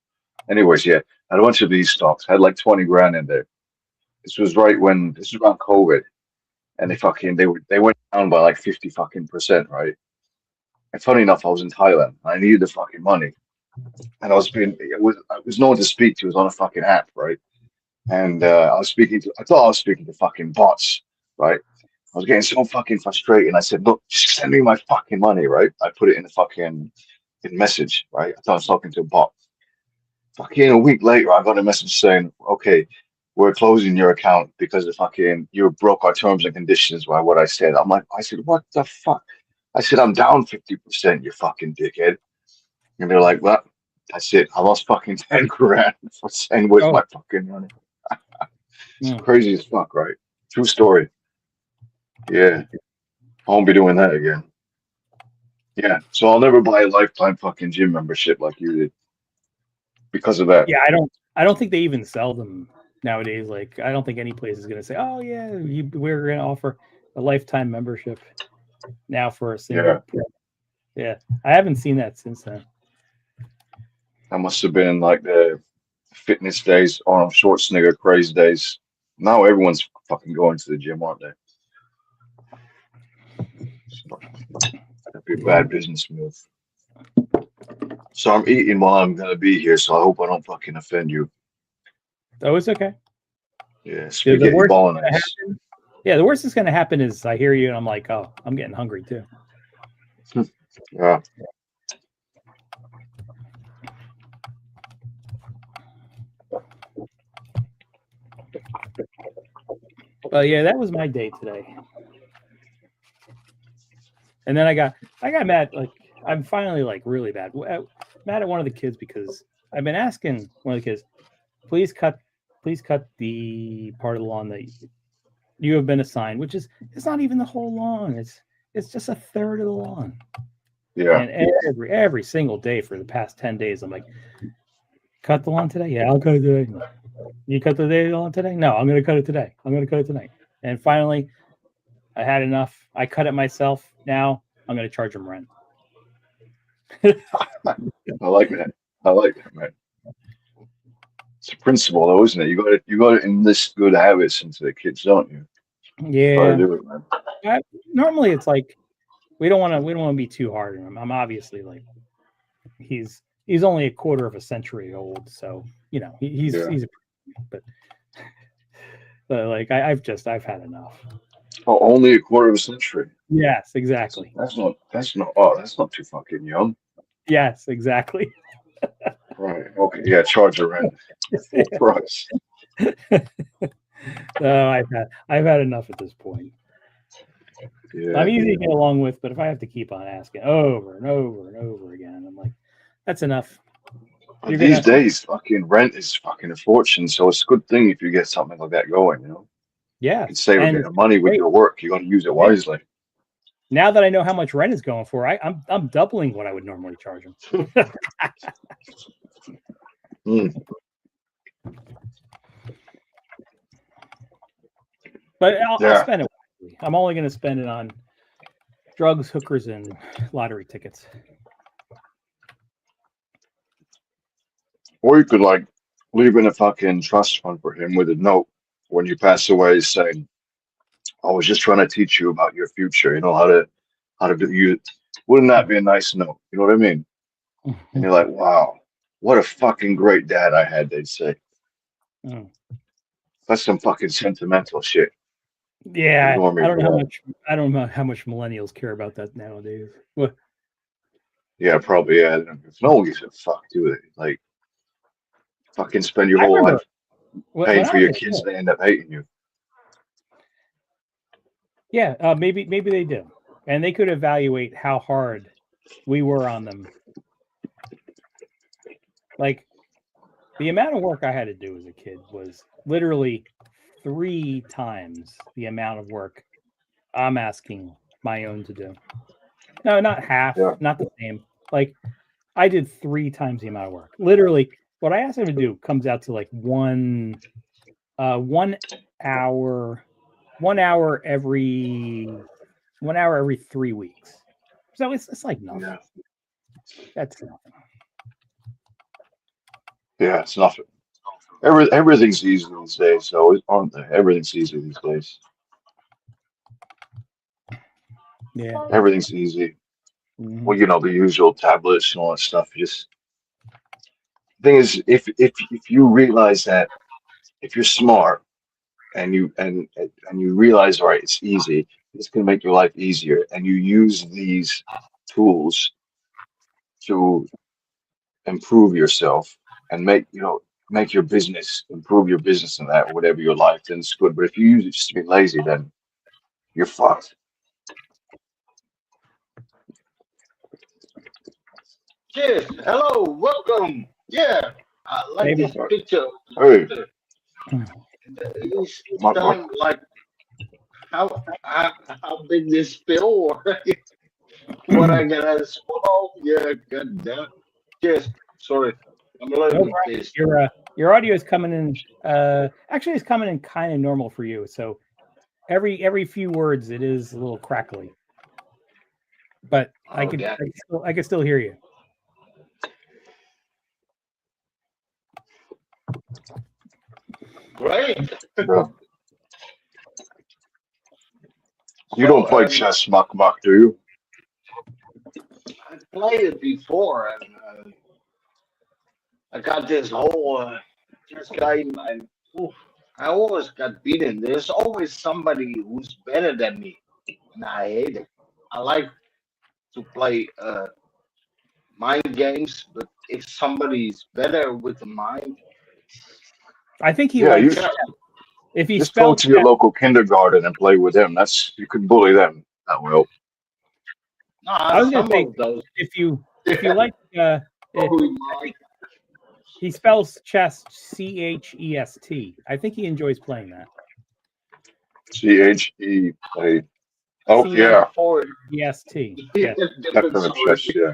Anyways, yeah, I had a bunch of these stocks. I had like 20 grand in there. This was around COVID, and they went down by like 50%, right? And funny enough, I was in Thailand. I needed the fucking money, and I was no one to speak to. It was on a fucking app, right? And I thought I was speaking to fucking bots, right? I was getting so fucking frustrated. I said, "Look, just send me my fucking money," right? I put it in the fucking message, right? I thought I was talking to a bot. Fucking a week later, I got a message saying, "Okay, we're closing your account because you broke our terms and conditions by what I said." I said, "What the fuck?" I said, "I'm down 50%, you fucking dickhead." And they're like, "Well, that's it. I lost fucking 10 grand for saying where's my fucking money." It's crazy as fuck, right? True story. Yeah. I won't be doing that again. Yeah. So I'll never buy a lifetime fucking gym membership like you did because of that. Yeah, I don't think they even sell them nowadays. Like, I don't think any place is going to say, "Oh yeah, we're going to offer a lifetime membership now for a single." Yeah, I haven't seen that since then. That must have been like the fitness days, Arnold Schwarzenegger craze days. Now everyone's fucking going to the gym, aren't they? That'd be a bad business move. So I'm eating while I'm gonna be here, so I hope I don't fucking offend you. Oh, it's okay. Yeah, spaghetti worst bolognese. The worst that's going to happen is I hear you and I'm like, oh, I'm getting hungry too. Yeah. Yeah, that was my day today. And then I got mad. Like, I'm finally like really mad at one of the kids because I've been asking one of the kids, please cut the part of the lawn that you have been assigned, which is, it's not even the whole lawn. It's just a third of the lawn. Yeah. And every single day for the past 10 days, I'm like, cut the lawn today? Yeah, I'll cut it today. You cut the lawn today? No, I'm going to cut it today. I'm going to cut it tonight. And finally, I had enough. I cut it myself. Now I'm going to charge him rent. I like that. Man. It's a principle, though, isn't it? You got to enlist good habits into the kids, don't you? Got to Yeah. do it, man. Normally, it's like we don't want to be too hard on him. I'm obviously like he's only a quarter of a century old, so you know he's Yeah. he's a, but like I've had enough. Oh, only a quarter of a century. Yes, exactly. That's not too fucking young. Yes, exactly. Right. Okay. Yeah. Charge your rent. Full price. So I've had enough at this point. Yeah. I'm easy to get along with, but if I have to keep on asking over and over and over again, I'm like, that's enough. But You're these gonna- days, fucking rent is fucking a fortune. So it's a good thing if you get something like that going. You know, Yeah. you can save a And bit of money with great. your work. You got to use it wisely. Now that I know how much rent is going for, I'm doubling what I would normally charge him. Mm. But I'll Yeah. spend it wisely. I'm only going to spend it on drugs, hookers, and lottery tickets. Or you could like leave in a fucking trust fund for him with a note when you pass away saying, I was just trying to teach you about your future, you know, how to do you. Wouldn't that be a nice note? You know what I mean? And you're like, wow, what a fucking great dad I had, they'd say. Mm. That's some fucking sentimental shit. Yeah, Ignore me I don't for know how that. much. I don't know how much millennials care about that nowadays. Well, Yeah, probably, yeah. If no one gives a fuck, do they? Like, fucking spend your I whole remember life when paying I for was your a kids, kid. they end up hating you. Yeah, maybe they do, and they could evaluate how hard we were on them. Like the amount of work I had to do as a kid was literally 3 times the amount of work I'm asking my own to do. No, not half, Yeah. not the same. Like I did 3 times the amount of work. Literally, what I asked him to do comes out to like 1 hour every 3 weeks. So it's like nothing. Yeah. That's nothing. Yeah, it's nothing. Everything's easy these days, so aren't they? Everything's easy these days. Yeah. Everything's easy. Mhm. Well, you know, the usual tablets and all that stuff. Just the thing is, if you realize that if you're smart and you realize, all right, it's easy, it's gonna make your life easier, and you use these tools to improve yourself and make your business, improve your business and that, whatever your life, then it's good. But if you use it just to be lazy, then you're fucked. Cheers. Hello. Welcome. Yeah. I like Maybe. this picture. Hey, It's my done like how big this pill or what I gotta swallow. Yeah, god damn. Cheers. Sorry. I'm a No little problem. pissed. Your audio is coming in. Actually, it's coming in kind of normal for you. So every few words, it is a little crackly. But I Oh, can yeah. I can still hear you. Great. bro. You don't play chess, Muck, do you? I played it before, and I got this whole chess game, and oof, I always got beaten. There's always somebody who's better than me, and I hate it. I like to play mind games, but if somebody's better with the mind, I think he Yeah, likes you if he just go spelled to your chess. local kindergarten and play with them. You can bully them that will. no, I was gonna some say of those if you like if, probably might. he spells chess CHEST. I think he enjoys playing that. CHEA. Oh C- yeah, Or EST. Yeah. definitely chess. Yeah.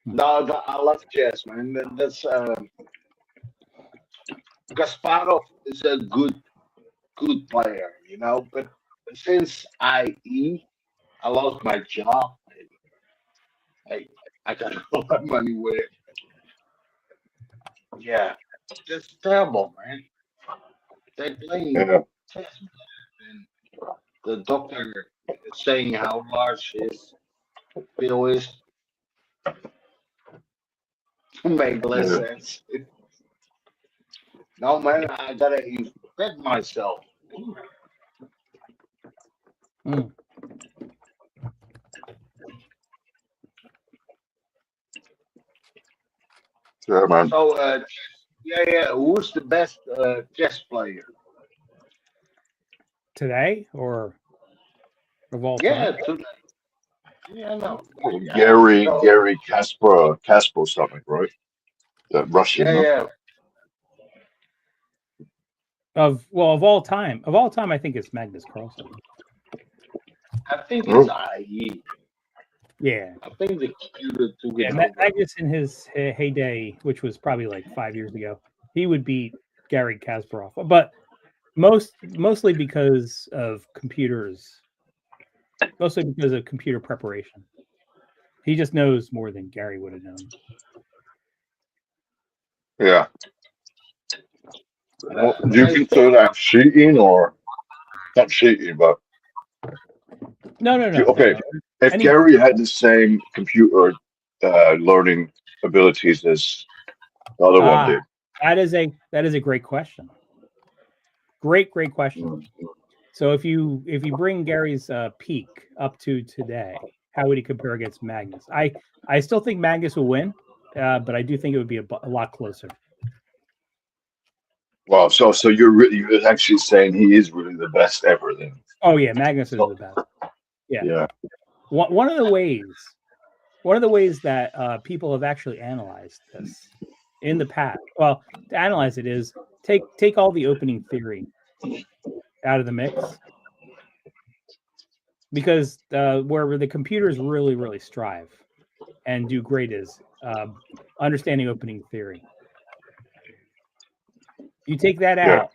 No, but I love chess, man. That's Kasparov is a good player, you know. But since I lost my job. I got a lot of money with it. Yeah, that's terrible, man. They playing Yeah. chess, and the doctor is saying how large his bill is to make less Yeah. sense. No, man, I gotta infect myself. Mm. Yeah, man. So, yeah. Who's the best chess player? Today or of all Yeah, time? yeah, no, yeah, Gary Kasparov something, right? That Russian. Huh? yeah. Of all time. Of all time, I think it's Magnus Carlsen. I think it's Oh, IE. Yeah. I think the computer took Yeah, it over. Magnus in his heyday, which was probably like 5 years ago, he would beat Gary Kasparov, but mostly because of computers, mostly because of computer preparation. He just knows more than Gary would have known. yeah. Well, do you consider that cheating or not cheating? But No. okay, if Any- Gary had the same computer learning abilities as the other one did, That is a great question. Great question. So if you bring Gary's peak up to today, how would he compare against Magnus? I still think Magnus will win, but I do think it would be a lot closer. wow. So you're actually saying he is really the best ever then? Oh yeah, Magnus is the best. Yeah. Yeah. One of the ways that people have actually analyzed this in the past, well, to analyze it is take all the opening theory out of the mix, because where the computers really strive and do great is understanding opening theory. You take that out,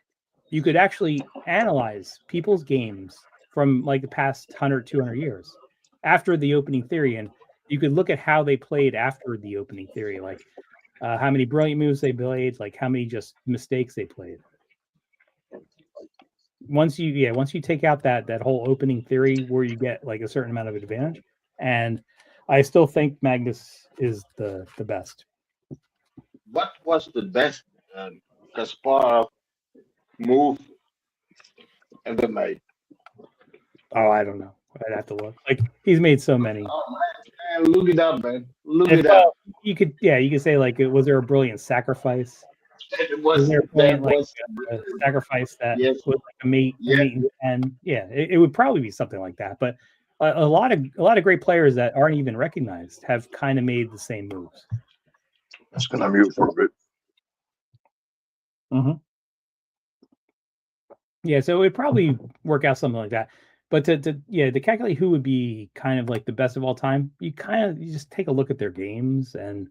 you could actually analyze people's games from like the past 100, 200 years after the opening theory, and you could look at how they played after the opening theory, like how many brilliant moves they played, like how many just mistakes they played. Once you take out that whole opening theory where you get like a certain amount of advantage, and I still think Magnus is the best. What was the best Kasparov move ever made? Oh, I don't know. I'd have to look. Like he's made so many. Oh man, look it up, man. Look it up. You could say like, was there a brilliant sacrifice? It was there a that brilliant, like, was sacrifice that yes. was like a mate, and yeah, it would probably be something like that. But a lot of great players that aren't even recognized have kind of made the same moves. That's gonna mute for a bit. Mm-hmm. Yeah, so it would probably work out something like that. But to calculate who would be kind of like the best of all time, you just take a look at their games and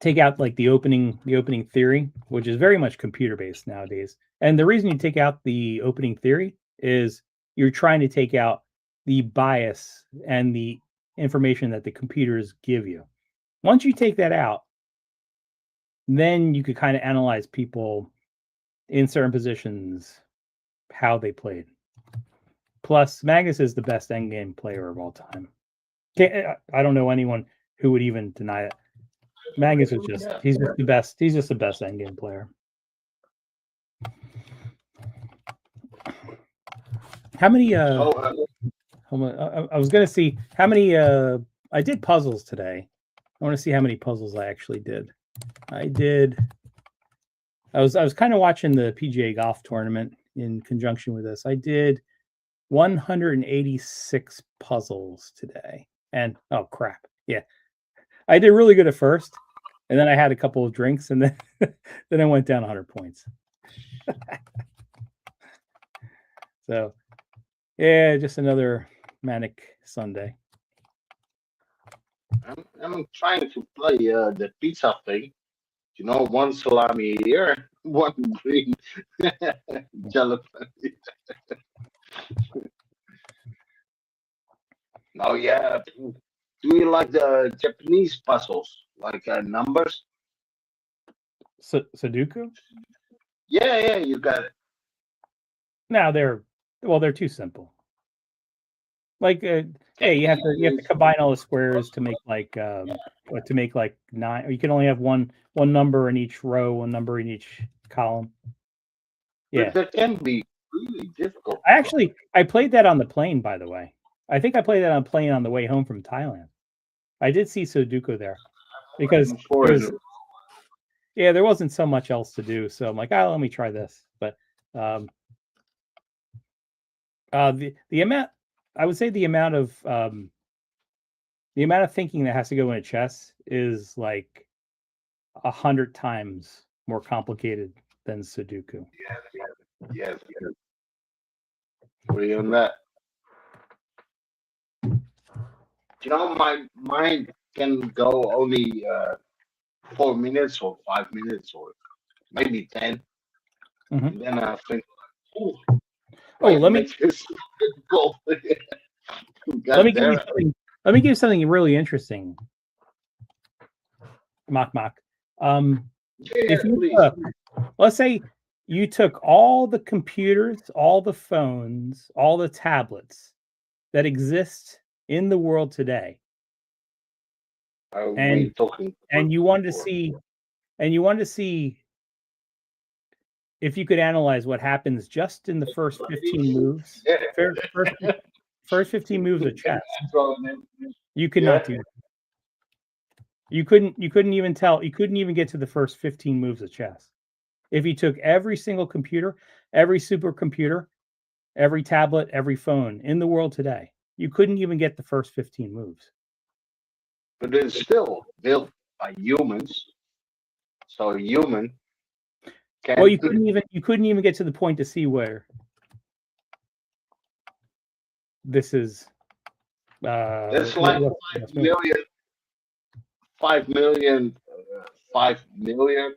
take out like the opening theory, which is very much computer based nowadays. And the reason you take out the opening theory is you're trying to take out the bias and the information that the computers give you. Once you take that out, then you could kind of analyze people in certain positions, how they played. Plus, Magnus is the best endgame player of all time. I don't know anyone who would even deny it. Magnus is he's just the best. He's just the best endgame player. How many I was gonna see how many I did puzzles today. I want to see how many puzzles I actually did. I was kind of watching the PGA golf tournament in conjunction with this. I did 186 puzzles today. And oh crap. Yeah. I did really good at first, and then I had a couple of drinks, and then then I went down 100 points. So yeah, just another manic Sunday. I'm trying to play the pizza thing. You know, one salami here, one green jalapeno. Oh yeah. Do you like the Japanese puzzles, like numbers? Sudoku? Yeah, you got it. No, they're too simple. Like, yeah, you have to combine all the squares to make like nine. You can only have one number in each row, one number in each column. Yeah, But that can be really difficult. I played that on the plane, by the way. I think I played that on a plane on the way home from Thailand. I did see Sudoku there because there wasn't so much else to do. So I'm like, oh, let me try this. But the amount, I would say the amount of thinking that has to go into chess is like 100 times more complicated than Sudoku. Yes. Agree on that. You know, my mind can go only 4 minutes or 5 minutes or maybe 10. Mhm. And then I think, let me give you something really interesting. Mock. If you let's say you took all the computers, all the phones, all the tablets that exist in the world today, and you wanted to see if you could analyze what happens just in the first 15 moves, first 15 moves of chess, you could not do that. You couldn't even get to the first 15 moves of chess. If you took every single computer, every supercomputer, every tablet, every phone in the world today, you couldn't even get the first 15 moves. But it's still built by humans. So a human can. Well, you couldn't even get to the point to see where this is. It's like 5 million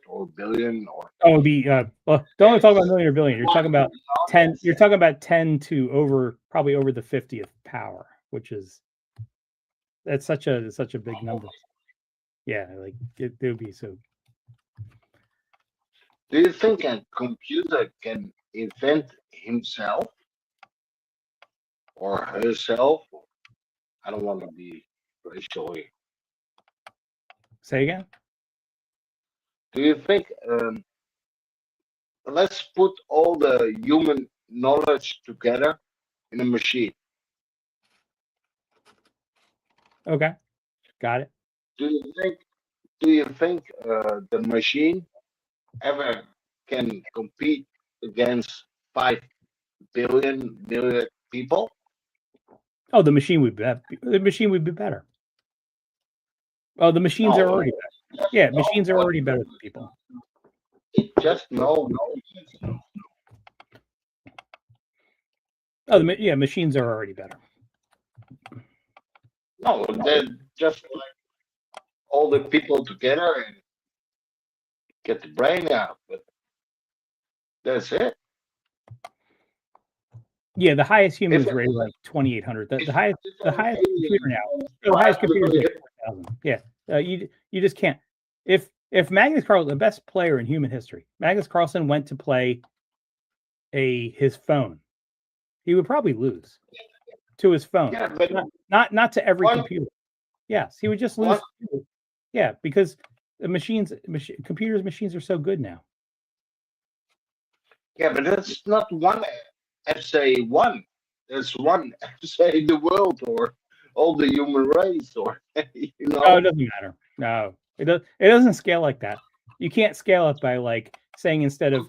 or billion or. Oh, it'd be well, don't only talk about million or billion. You're talking about 10. You're talking about 10 to probably over the 50th power, which is such a big number. Yeah, like it would be so. Do you think a computer can invent himself or herself? I don't want to be racial here. Say again? Do you think, let's put all the human knowledge together in a machine. Okay, got it. Do you think the machine ever can compete against 5 billion people? Oh, the machine would be better. Oh, the machines are already better. Yeah, machines are already better than people. Just no. Oh, machines are already better. No, they're just like all the people together and get the brain out, but that's it. Yeah, the highest human is rated like 2,800. The highest computer now. The highest computer is 4,000. Yeah, you just can't. If Magnus Carlsen, the best player in human history, Magnus Carlsen went to play his phone, he would probably lose to his phone. Yeah, but not to every computer. Yes, he would just lose. Yeah, because the machines are so good now. Yeah, but that's not one SA1. There's one SA in the world or all the human race or No, it doesn't matter. No, it doesn't scale like that. You can't scale it by like saying instead of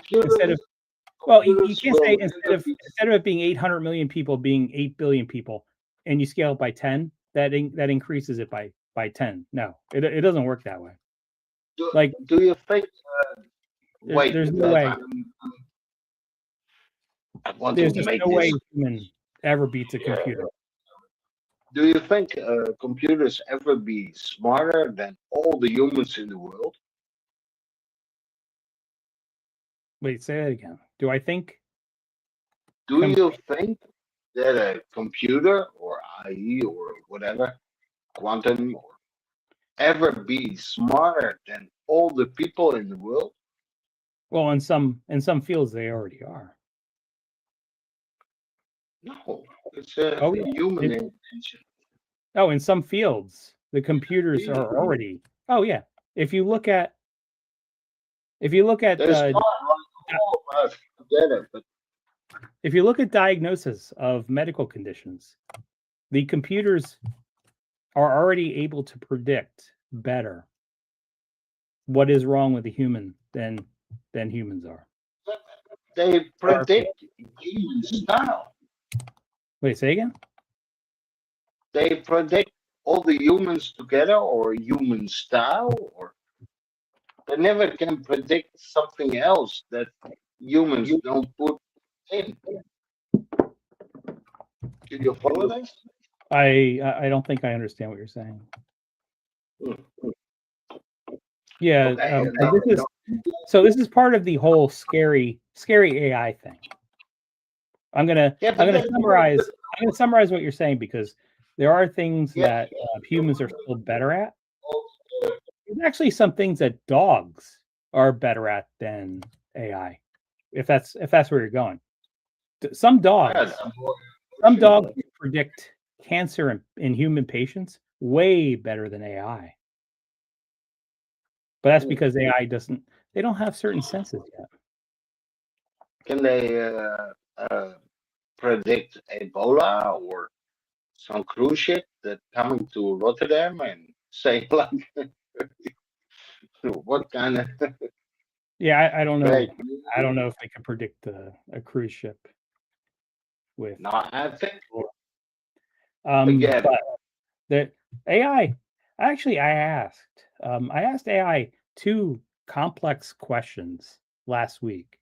well, you can't say instead of it being 800 million people being 8 billion people, and you scale it by 10, that increases it by 10. No, it doesn't work that way. Do you think? Wait, there's no way. There's just no way human ever beats a computer. Do you think computers ever be smarter than all the humans in the world? Wait, say that again. Do I think? Do you think that a computer or AI or whatever, quantum, or ever be smarter than all the people in the world? Well, in some fields they already are. No, it's a Oh, yeah. human It- invention. Oh, in some fields, the computers are already. Oh yeah. If you look at There's uh, not like all of us together, but if you look at diagnosis of medical conditions, the computers are already able to predict better what is wrong with the human than humans are. they predict human style. Wait, say again? They predict all the humans together or human style, or they never can predict something else that humans don't put in. Do you follow this? I don't think I understand what you're saying. Hmm. Yeah, Okay, this is part of the whole scary AI thing. I'm gonna summarize what you're saying, because there are things that humans are still better at. There's actually some things that dogs are better at than AI. If that's where you're going. Some dogs predict cancer in human patients way better than AI. But that's because AI they don't have certain senses yet. Can they predict Ebola or some cruise ship that coming to Rotterdam and say like what kind of Yeah, I don't know. Right. I don't know if they can predict a cruise ship with. No, I think But the AI. Actually, I asked AI 2 complex questions last week,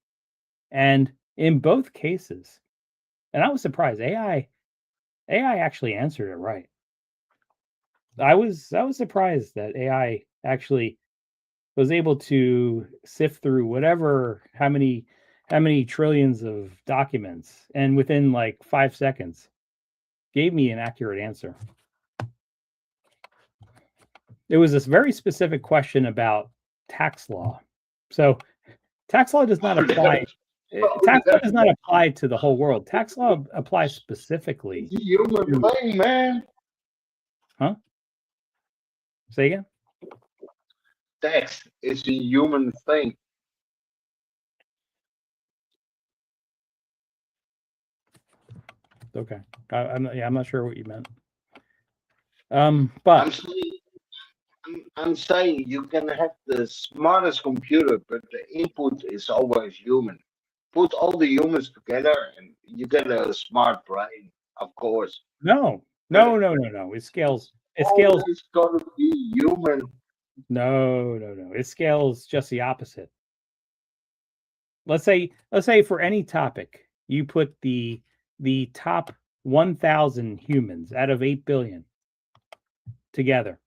and in both cases, and I was surprised. AI actually answered it right. I was surprised that AI actually was able to sift through how many trillions of documents, and within like 5 seconds gave me an accurate answer. It was this very specific question about tax law. So tax law does not apply. Tax law does not apply to the whole world. Tax law applies specifically. it's a human thing, man. Huh? Say again? Tax is a human thing. Okay. I'm not sure what you meant. But I'm saying you can have the smartest computer, but the input is always human. Put all the humans together and you get a smart brain, of course. no. It scales. It scales. Always gonna be human. No. It scales just the opposite. Let's say for any topic, you put the top 1,000 humans out of 8 billion together.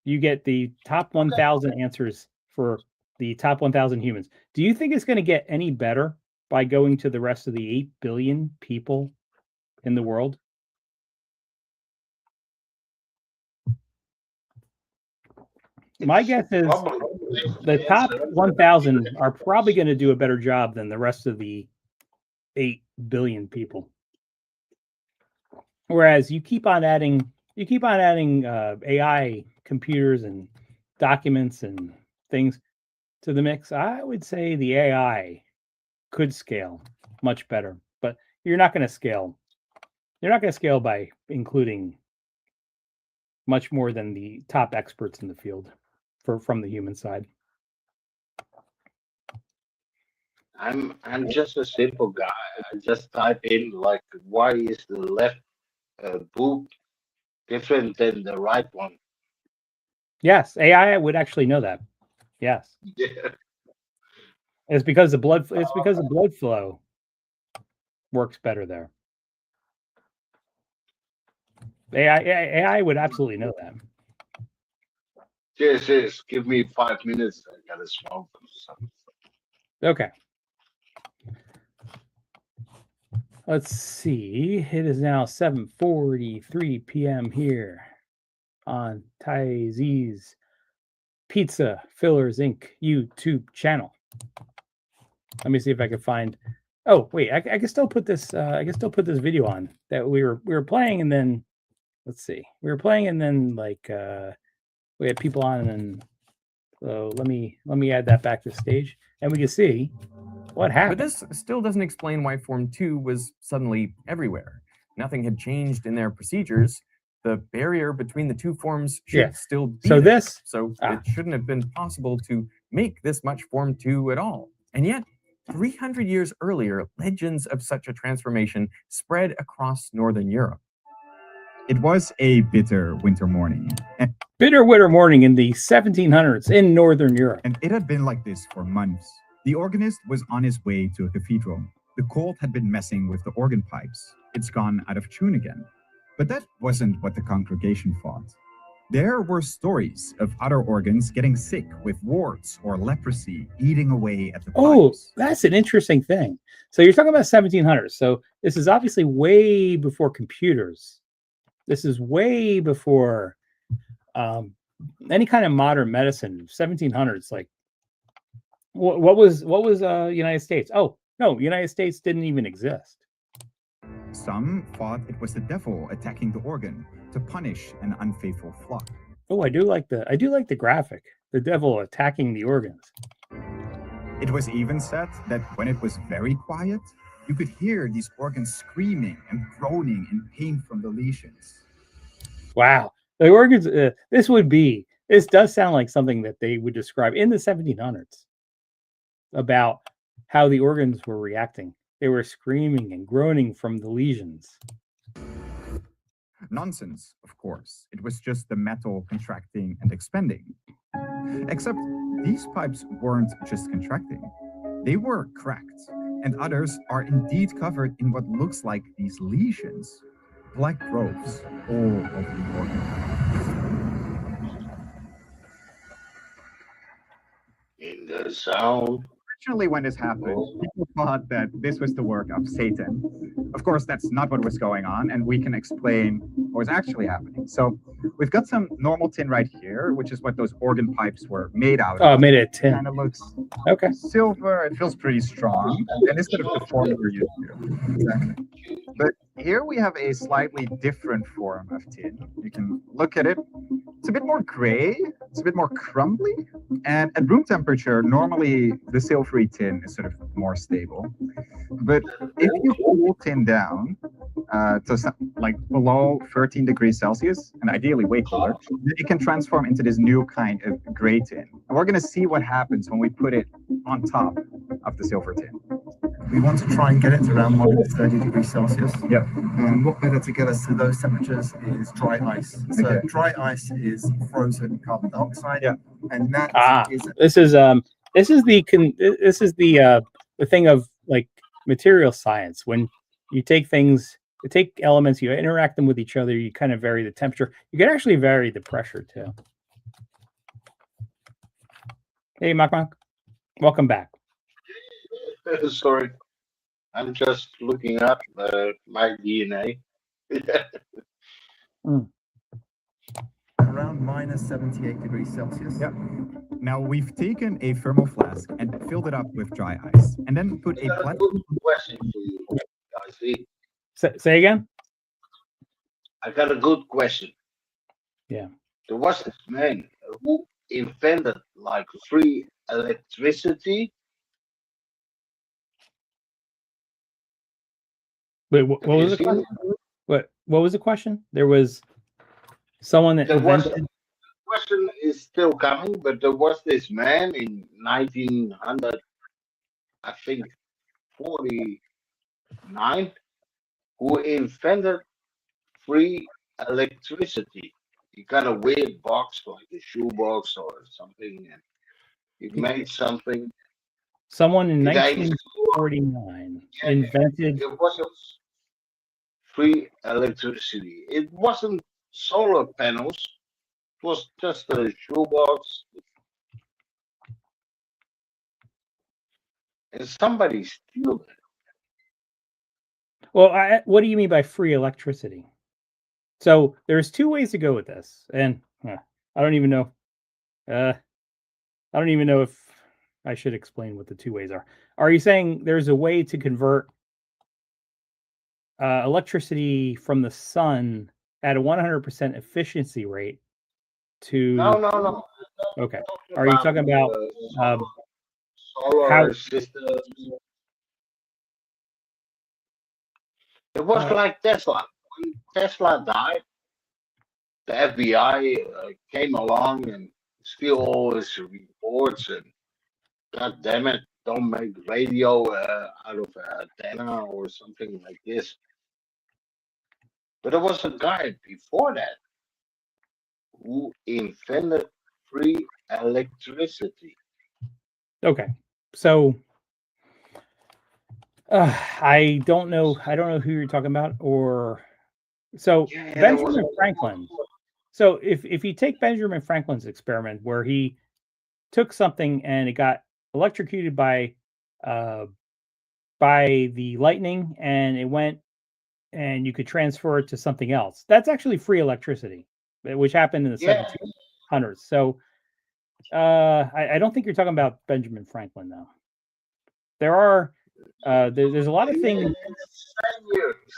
You get the top 1,000 answers for the top 1,000 humans. Do you think it's going to get any better by going to the rest of the 8 billion people in the world? My guess is the top 1,000 are probably going to do a better job than the rest of the 8 billion people. Whereas you keep on adding AI computers and documents and things to the mix, I would say the AI could scale much better. But you're not going to scale. You're not going to scale by including much more than the top experts in the field from the human side. I'm just a simple guy. I just type in like, why is the left boob different than the right one? Yes, AI would actually know that. Yes, Yeah. it's because the blood flow works better there. AI would absolutely know that. Yes. Give me 5 minutes. I gotta smoke something. Okay. Let's see. It is now 7:43 p.m. here on Ty Z's Pizza Fillers Inc. YouTube channel. Let me see if I can find. Oh wait, I can still put this. I can still put this video on that we were playing, and then let's see, we were playing, and then like we had people on, and then so let me add that back to the stage, and we can see what But happened. this still doesn't explain why Form 2 was suddenly everywhere. Nothing had changed in their procedures. The barrier between the two forms should Yeah. still be So there. this So Ah. it shouldn't have been possible to make this much Form 2 at all. And yet, 300 years earlier, legends of such a transformation spread across Northern Europe. It was a bitter winter morning, bitter winter morning in the 1700s in Northern Europe. and it had been like this for months. The organist was on his way to a cathedral. The cold had been messing with the organ pipes. It's gone out of tune again. But that wasn't what the congregation thought. There were stories of other organs getting sick with warts or leprosy eating away at the Oh, pipes. that's an interesting thing. So you're talking about 1700s. So this is obviously way before computers. This is way before any kind of modern medicine. 1700s, like what was United States? Oh no, United States didn't even exist. Some thought it was the devil attacking the organ to punish an unfaithful flock. Oh, I do like the graphic. The devil attacking the organs. It was even said that when it was very quiet, you could hear these organs screaming and groaning in pain from the lesions. Wow, the organs. This does sound like something that they would describe in the 1700s about how the organs were reacting. They were screaming and groaning from the lesions. Nonsense, of course. It was just the metal contracting and expanding. Except these pipes weren't just contracting, they were cracked, and others are indeed covered in what looks like these lesions. Black growths all over the organ. In the sound. Originally, when this happened, people thought that this was the work of Satan. Of course, that's not what was going on, and we can explain what was actually happening. So we've got some normal tin right here, which is what those organ pipes were made out Oh, of. made it It 10. kind of looks Okay. silver. It feels pretty strong, and it's sort of the form we're used to. Exactly. But here we have a slightly different form of tin. You can look at it. It's a bit more gray. It's a bit more crumbly. And at room temperature, normally the silvery tin is sort of more stable. But if you cool tin down to like below 13 degrees Celsius, and ideally way cooler, it can transform into this new kind of gray tin. And we're going to see what happens when we put it on top of the silver tin. We want to try and get it to around minus 30 degrees Celsius. Yep. And what better to get us to those temperatures is dry ice. So Okay. dry ice is frozen carbon dioxide. Yeah. And that is This is the thing of like material science. When you take elements, you interact them with each other, you kind of vary the temperature. You can actually vary the pressure too. Hey, Makmak, welcome back. Sorry, I'm just looking up my DNA. around minus 78 degrees Celsius. Yep. Now we've taken a thermal flask and filled it up with dry ice, and then put a I got a plastic. good question for you. I see. Say again. I got a good question. Yeah. There was this man who invented like free electricity. Wait, what Have you was the seen question? it? What was the question? There was someone that There was invented. the question is still coming, but there was this man in 1900, I think 49, who invented free electricity. He got a weird box, like a shoebox or something, and he made something. Someone in Did I 1949 Yeah, invented. It wasn't free electricity. It wasn't solar panels. It was just a shoebox. And somebody steal it. Well, what do you mean by free electricity? So there's two ways to go with this, and I don't even know. I don't even know if I should explain what the two ways are. Are you saying there's a way to convert electricity from the sun at a 100% efficiency rate to? No. Okay. Are you talking about solar how- systems? It was like Tesla. When Tesla died, the FBI came along and steal all his reports, and God damn it, don't make radio out of an antenna or something like this. But there was a guy before that who invented free electricity. Okay. So I don't know who you're talking about, or so Yeah, there was Benjamin Franklin. So if you take Benjamin Franklin's experiment where he took something and it got electrocuted by the lightning and it went and you could transfer it to something else, that's actually free electricity, which happened in the 1700s. So I don't think you're talking about Benjamin Franklin though. There are there's a lot of things.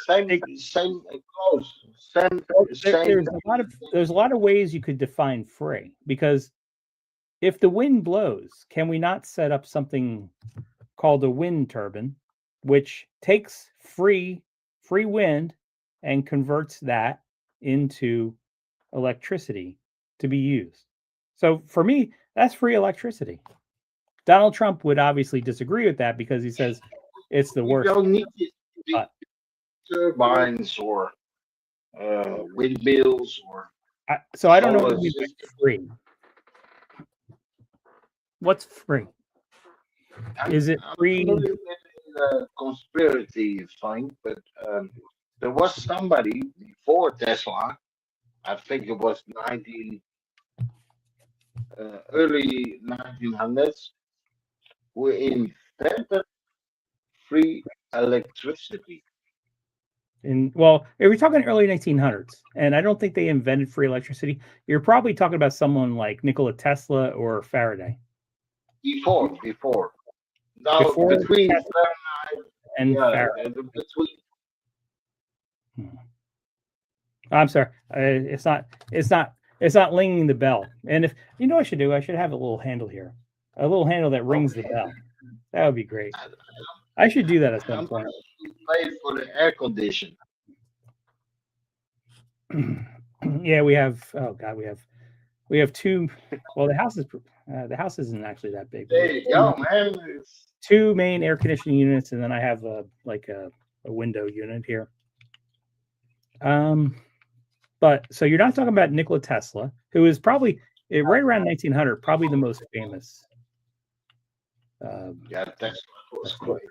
Same close. There's a lot of ways you could define free, because if the wind blows, can we not set up something called a wind turbine, which takes free wind and converts that into electricity to be used? So for me, that's free electricity. Donald Trump would obviously disagree with that because he says it's the worst. You don't need turbines or windmills or. So I don't know what solar you mean by system. free. What's free? Is it free? I'm a little bit in the conspiracy thing, but there was somebody before Tesla. I think it was early 1900s, who invented free electricity. Well, if you're talking early 1900s, and I don't think they invented free electricity, you're probably talking about someone like Nikola Tesla or Faraday. Before. Now, Before between Tesla Fahrenheit and yeah, Faraday. between. I'm sorry, it's not ringing the bell. And if you know what I should do, I should have a little handle here, a little handle that rings the bell. That would be great. I should do that at some point. Pay for the air condition. Yeah, we have. Oh God, we have two. Well, the house isn't actually that big. There you go, man. Two main air conditioning units, and then I have a window unit here. But so you're not talking about Nikola Tesla, who is probably right around 1900, probably the most famous. Yeah, Tesla was great.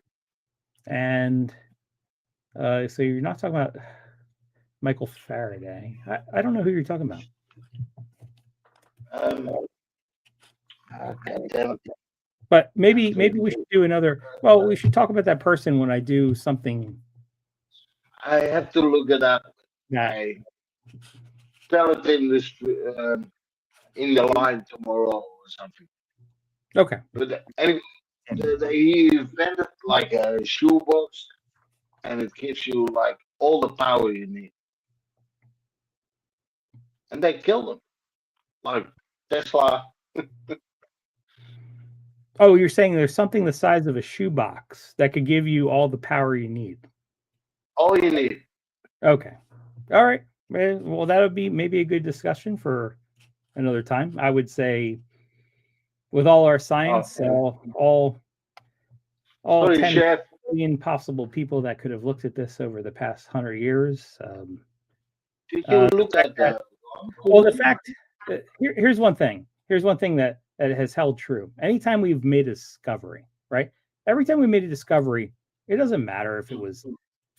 And so you're not talking about Michael Faraday. I don't know who you're talking about. But maybe we should do another. Well, we should talk about that person when I do something. I have to look it up. That I tell it in the line tomorrow or something. okay. But anyway, he invented like a shoebox, and it gives you like all the power you need. And they killed him, like Tesla. Oh, you're saying there's something the size of a shoebox that could give you all the power you need. All you need. Okay. All right. Well, that would be maybe a good discussion for another time. I would say with all our science, all Sorry, 10 Chef. million possible people that could have looked at this over the past 100 years. Did you look at that? Well, the fact that here's one thing. Here's one thing that has held true. Anytime we've made a discovery, right? Every time we made a discovery, it doesn't matter if it was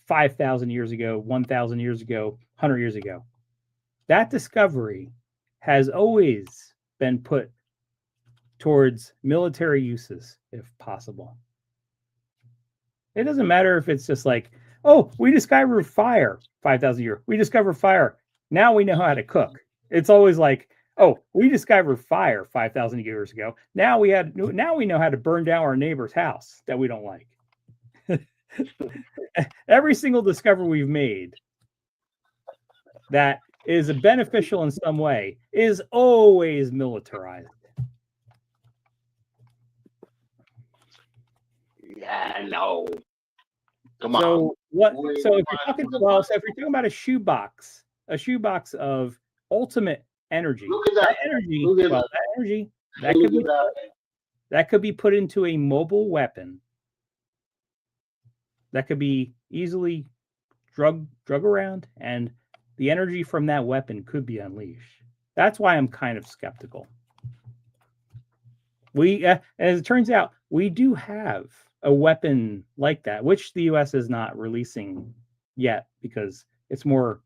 5,000 years ago, 1,000 years ago, 100 years ago. That discovery has always been put towards military uses, if possible. It doesn't matter if it's just like, oh, we discovered fire 5,000 years. We discovered fire. Now we know how to cook. It's always like, Oh, we discovered fire 5,000 years ago. Now we know how to burn down our neighbor's house that we don't like. Every single discovery we've made that is beneficial in some way is always militarized. Yeah, no. Come on. So what? We So if find- you're talking about a shoebox of ultimate energy, Look at that. energy, Look at well, that. that energy that Look could be at that. that could be put into a mobile weapon that could be easily drug around, and the energy from that weapon could be unleashed. That's why I'm kind of skeptical. We, as it turns out, we do have a weapon like that, which the U.S. is not releasing yet because it's more,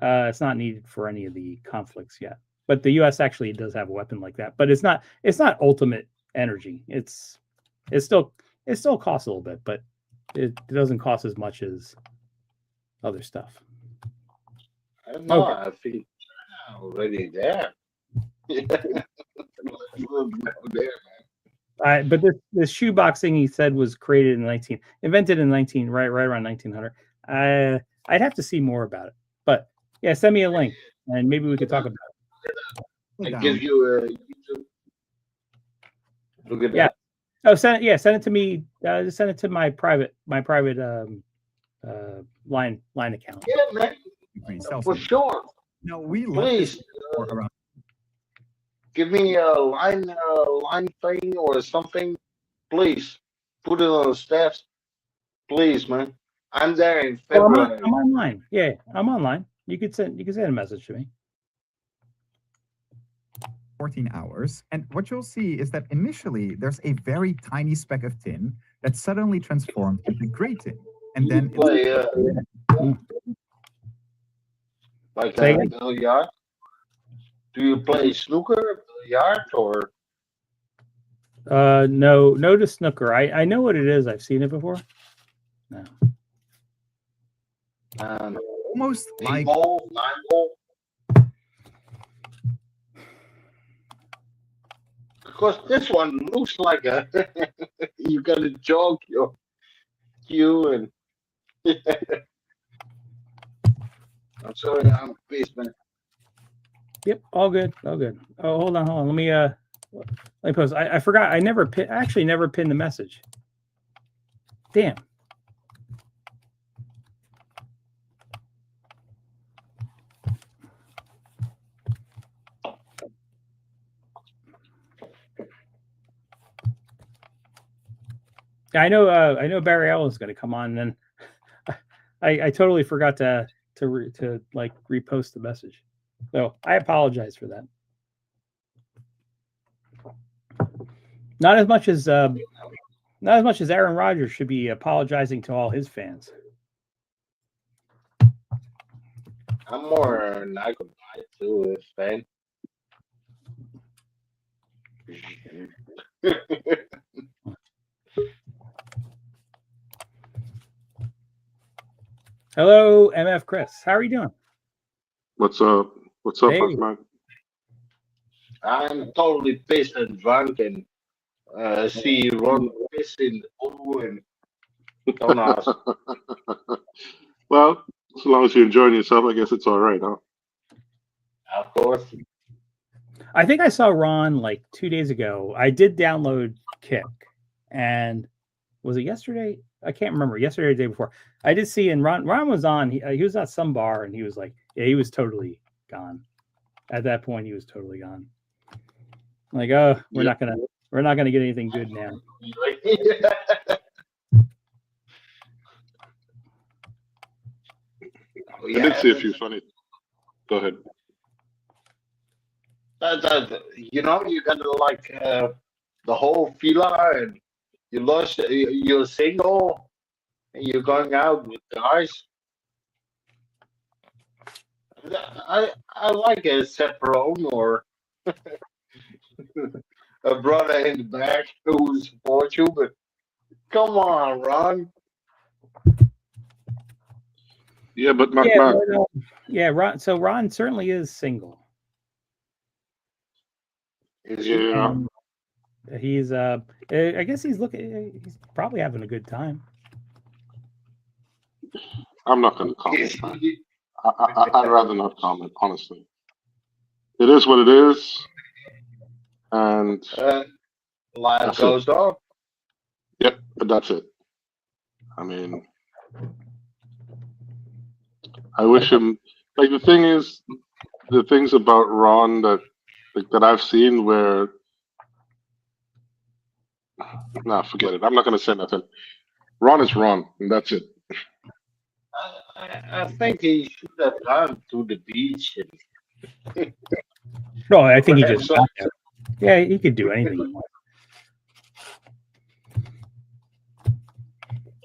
it's not needed for any of the conflicts yet. But the U.S. actually does have a weapon like that, but it's not ultimate energy. It still costs a little bit, but it doesn't cost as much as other stuff. I don't know. Okay. I think China already there. But this shoebox thing he said was invented in right around 1900. I'd have to see more about it, but yeah, send me a link and maybe we could talk about it. I Down. give you a YouTube. Look at Yeah. that. Oh, send it to me. Just send it to my private line account. Yeah, man. Degrees For Celsius. sure. No, we love Please. this for around Give me a line thing or something. Please put it on the steps. Please, man. I'm there in Oh, February. I'm online. Yeah, I'm online. You could send a message to me. 14 hours. And what you'll see is that initially there's a very tiny speck of tin that suddenly transforms into gray tin. And You then play like Say a again? billiard. Do you play snooker, billiard, or No to snooker. I know what it is. I've seen it before. No. almost like ball, 9-ball? Because this one looks like a you gotta jog your cue and I'm sorry, I'm pissed, man. Yep, all good. Oh, hold on. Let me post. I forgot. I actually never pinned the message. Damn. I know Barry Allen's going to come on, and I totally forgot to like repost the message. So I apologize for that. Not as much as Aaron Rodgers should be apologizing to all his fans. I'm more Nike too, fan. Hello, MF Chris. How are you doing? What's up? What's up, Hey. man? I'm totally pissed and drunk and see Ron piss in the pool and don't ask. Well, as long as you're enjoying yourself, I guess it's all right, huh? Of course. I think I saw Ron like 2 days ago. I did download Kick, and was it yesterday? I can't remember. Yesterday or the day before. I did see, and Ron was on. He was at some bar, and he was like, yeah, he was totally gone. At that point, he was totally gone. Like, oh, we're not gonna get anything good now. I did see a few funny. Go ahead. You know, you got like the whole fila, and you're single, and you're going out with guys. I like a chaperone or a brother in the back who supports you, but come on, Ron. Yeah, but Mark, Yeah, Ron. So Ron certainly is single. Is he? Yeah, He's I guess he's probably having a good time. I'm not going to comment. Is Man. he? I'd rather not comment, honestly. It is what it is, and Life That's it. goes on. yep, but that's it. I mean, I wish him. Like the thing is, the things about Ron that I've seen where, nah, forget it. I'm not going to say nothing. Ron is Ron, and that's it. I think he should have gone to the beach. No, I think he just So- got there. Yeah, he could do anything. he wants.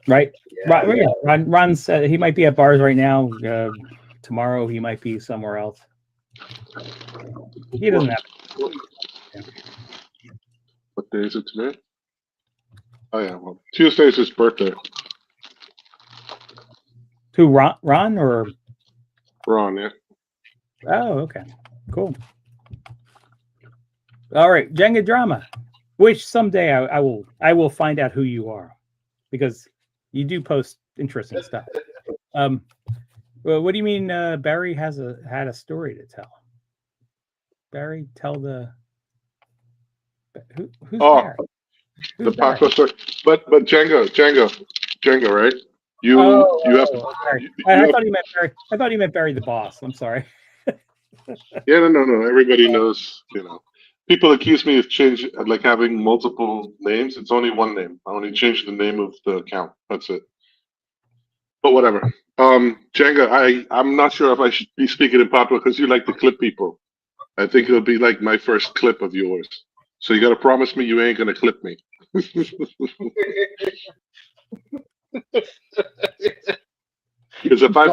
Right? Right. Yeah. Ron's he might be at bars right now. Tomorrow he might be somewhere else. He doesn't have. What day is it today? Oh yeah, well, Tuesday's his birthday. Who, Ron or? Ron, yeah. Oh, okay, cool. All right, Jenga drama, which someday I will find out who you are, because you do post interesting stuff. Well, what do you mean? Barry had a story to tell. Barry, tell the. Who's Oh, Barry? The Who's Barry? Paco story. But Django, right? You have sorry. you I have- thought he meant Barry. I thought he meant Barry the boss. I'm sorry. yeah, no. Everybody knows, People accuse me of like having multiple names. It's only one name. I only changed the name of the account. That's it. But whatever. Django, I'm not sure if I should be speaking in popular because you like to clip people. I think it'll be like my first clip of yours. So you got to promise me you ain't gonna clip me. Because if I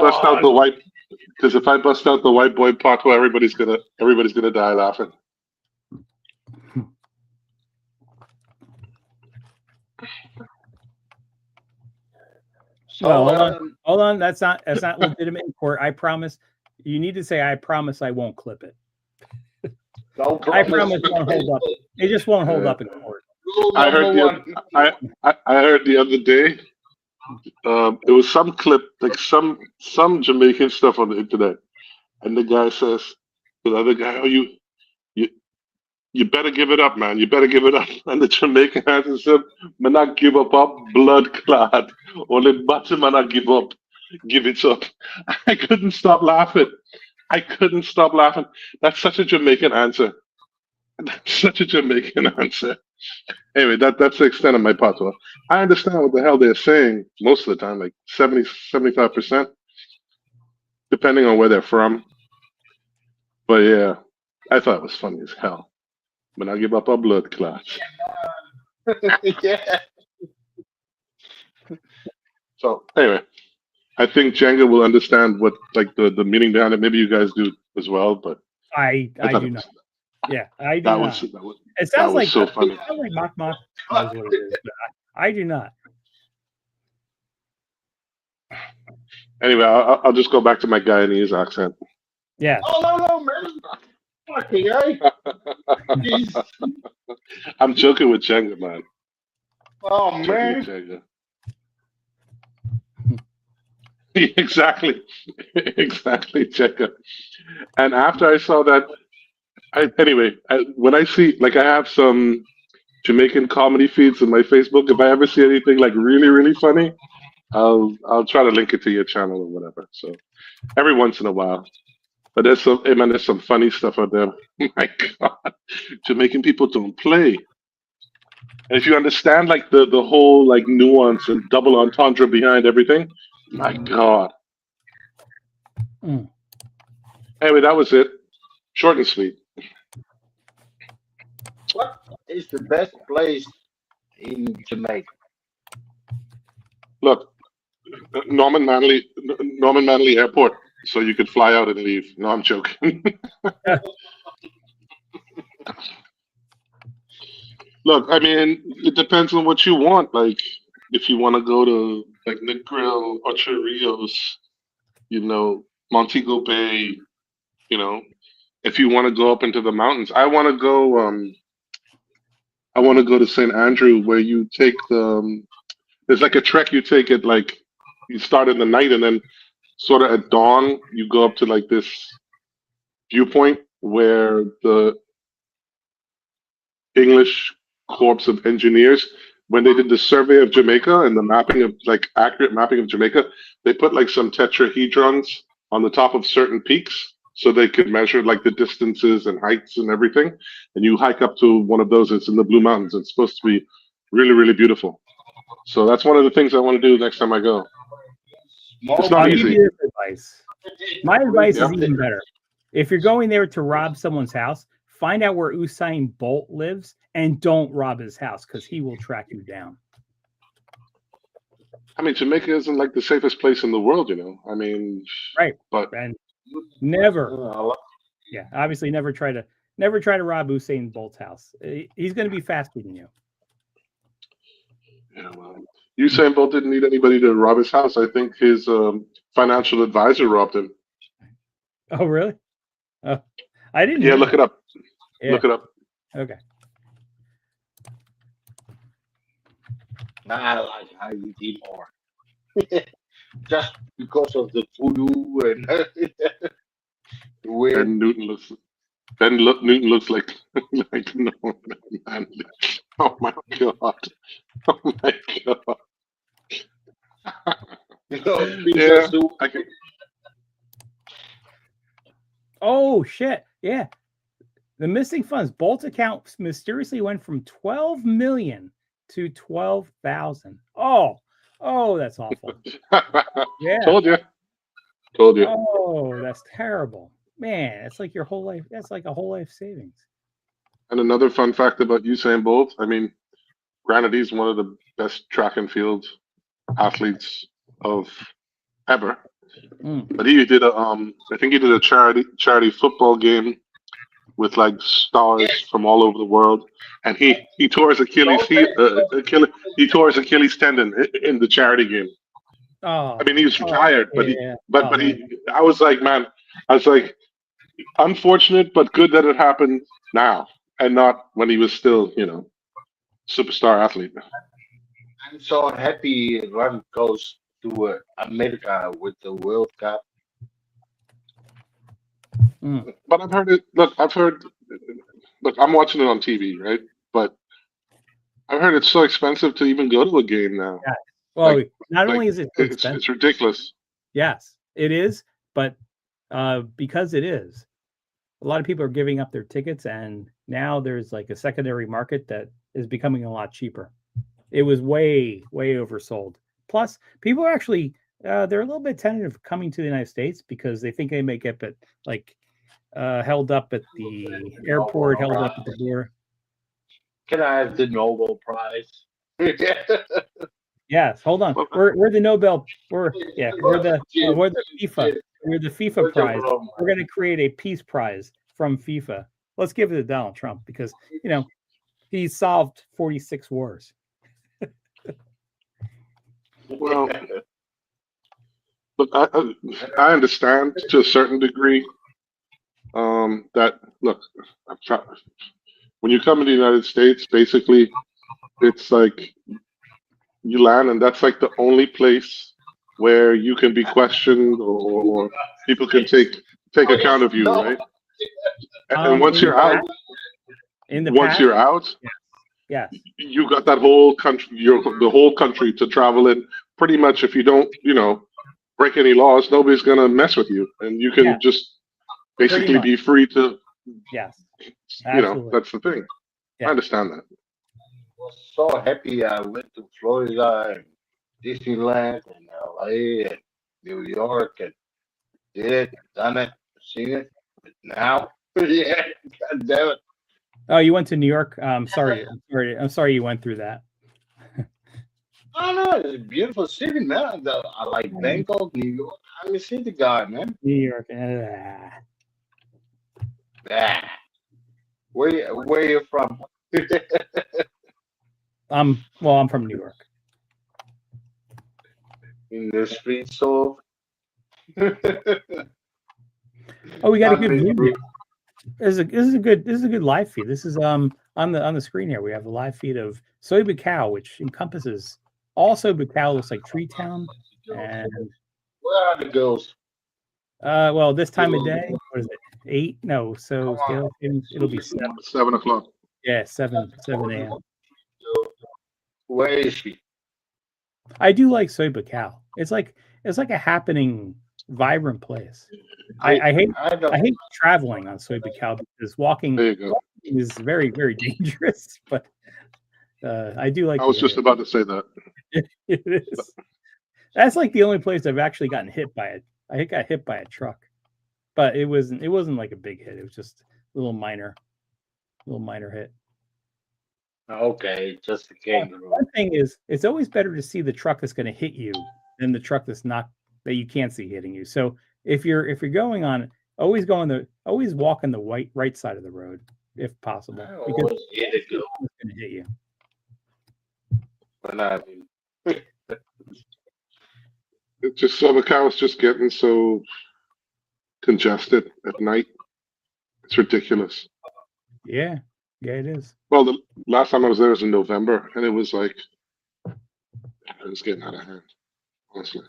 bust out the white boy patois, everybody's gonna die laughing. So, Well, hold on. That's not legitimate in court. I promise. You need to say, "I promise I won't clip it." don't I promise it won't hold up. It just won't hold up in court. Rule I heard number the one. I heard the other day. It was some clip, like some Jamaican stuff on the internet, and the guy says to the other guy, "Oh, you better give it up, man. You better give it up." And the Jamaican answers him, "Man, not give up, blood clot. Only butter, man, not give up. Give it up." I couldn't stop laughing. That's such a Jamaican answer. Anyway, that's the extent of my patois. I understand what the hell they're saying most of the time, like 75%, depending on where they're from. But yeah, I thought it was funny as hell. But I give up a blood clot. Yeah. So anyway, I think Jenga will understand what like the meaning behind it. Maybe you guys do as well, but I thought do it not. was- Yeah, I do that not. was It sounds was like so funny. It sounds like Mach knows what it is, but I do not. Anyway, I'll just go back to my Guyanese accent. Yeah. Oh no, man. Fucking hey. Jeez. I'm joking with Jenga, man. Oh Joking with man. Jenga. Exactly, Jenga. And after I saw that, when I see, like, I have some Jamaican comedy feeds on my Facebook. If I ever see anything like really, really funny, I'll try to link it to your channel or whatever. So every once in a while. But there's some funny stuff out there. My God, Jamaican people don't play. And if you understand like the whole like nuance and double entendre behind everything, my God. Mm. Anyway, that was it. Short and sweet. What is the best place in Jamaica? Look, Norman Manley Airport, so you could fly out and leave. No, I'm joking. Look, I mean, it depends on what you want. Like, if you want to go to like Nick Grill, Ocho Rios, Montego Bay, if you want to go up into the mountains. I want to go I want to go to St. Andrew, where you take there's like a trek you take at like, you start in the night and then sort of at dawn, you go up to like this viewpoint where the English Corps of Engineers, when they did the survey of Jamaica and the mapping of like accurate mapping of Jamaica, they put like some tetrahedrons on the top of certain peaks so they could measure like the distances and heights and everything. And you hike up to one of those. It's in the Blue Mountains. It's supposed to be really, really beautiful. So that's one of the things I want to do next time I go. It's not I'll give easy. you this advice. My advice Yeah. is even better. If you're going there to rob someone's house, find out where Usain Bolt lives and don't rob his house because he will track you down. I mean, Jamaica isn't like the safest place in the world, you know. I mean, Right. but And never, Uh, yeah, obviously never try to rob Usain Bolt's house. He's going to be faster than you. yeah, well, Usain Bolt didn't need anybody to rob his house. I think his financial advisor robbed him. Oh, really? Oh, I didn't. Yeah, hear look that. it up. Yeah. Look it up. Okay. I like Heidi more. Just because of the voodoo and the way And Newton looks. Newton looks like like no man. Oh my god. Oh my god. pizza Yeah. soup. I can, Oh shit! Yeah, the missing funds. Bolt's account mysteriously went from 12 million to 12,000. Oh, that's awful. Yeah. Told you. Told you. Oh, that's terrible, man. It's like your whole life. That's like a whole life savings. And another fun fact about Usain Bolt, I mean, granted, he's one of the best track and field athletes of ever. Mm. But he did I think he did a charity football game with like stars from all over the world, and he tore his Achilles he tore his Achilles tendon in the charity game. Oh, I mean, he was retired, but yeah. I was like, man, unfortunate, but good that it happened now and not when he was still, you know, superstar athlete. I'm so happy Run goes to America with the World Cup. But I've heard it. Look, I'm watching it on TV, right? But I've heard it's so expensive to even go to a game now. Yeah. Well, Like- not like, only is it expensive, It's ridiculous. yes, it is, but because it is, a lot of people are giving up their tickets, and now there's like a secondary market that is becoming a lot cheaper. It was way oversold. Plus, people are actually they're a little bit tentative coming to the United States because they think they may get held up at the airport, held up at the border. Can I have the Nobel Prize? Yes, hold on. We're the Nobel. We're the FIFA. We're the FIFA prize. We're going to create a peace prize from FIFA. Let's give it to Donald Trump because he solved 46 wars. Well, look, I understand to a certain degree that look, when you come to the United States, basically, it's like you land, and that's like the only place where you can be questioned or people can take account of you, right? And once you're out, you're out, yeah, you got that whole country, the whole country to travel in. Pretty much, if you don't, break any laws, nobody's gonna mess with you, and you can just basically be free to. Yes, that's the thing. Yeah. I understand that. Was so happy I went to Florida and Disneyland and LA and New York and did it, done it, seen it. But now, yeah, God damn it. Oh, you went to New York. I'm sorry you went through that. Oh no, it's a beautiful city, man. I like Bangkok, New York. I'm a city guy, man. New York. Where you from? I'm from New York. In the streets of. Oh, we got a good view. This is a good live feed. This is on the screen here, we have a live feed of Soy Bucal, which encompasses all Soy Bucal. Looks like Tree Town, and Where are the girls? well, this time of day, what is it? 8? No, so it'll be 7. 7 o'clock. Yeah, 7 a.m. Where is she? I do like Soy Bucal. It's like a happening, vibrant place. I hate traveling on Soy Bucal because walking There you go. is very, very dangerous. But I do like. I was the just area. about to say that. It is. That's like the only place I've actually gotten hit by it. I got hit by a truck, but it wasn't like a big hit. It was just a little minor hit. Okay, just a kangaroo. One thing is, it's always better to see the truck that's going to hit you than the truck that you can't see hitting you. So if you're going on, always walk on the right side of the road if possible, I because always hit a girl it's going to hit you. when I mean, It's just Soy is just getting so congested at night. It's ridiculous. Yeah, it is. Well, the last time I was there was in November, and it was like it was getting out of hand. Honestly,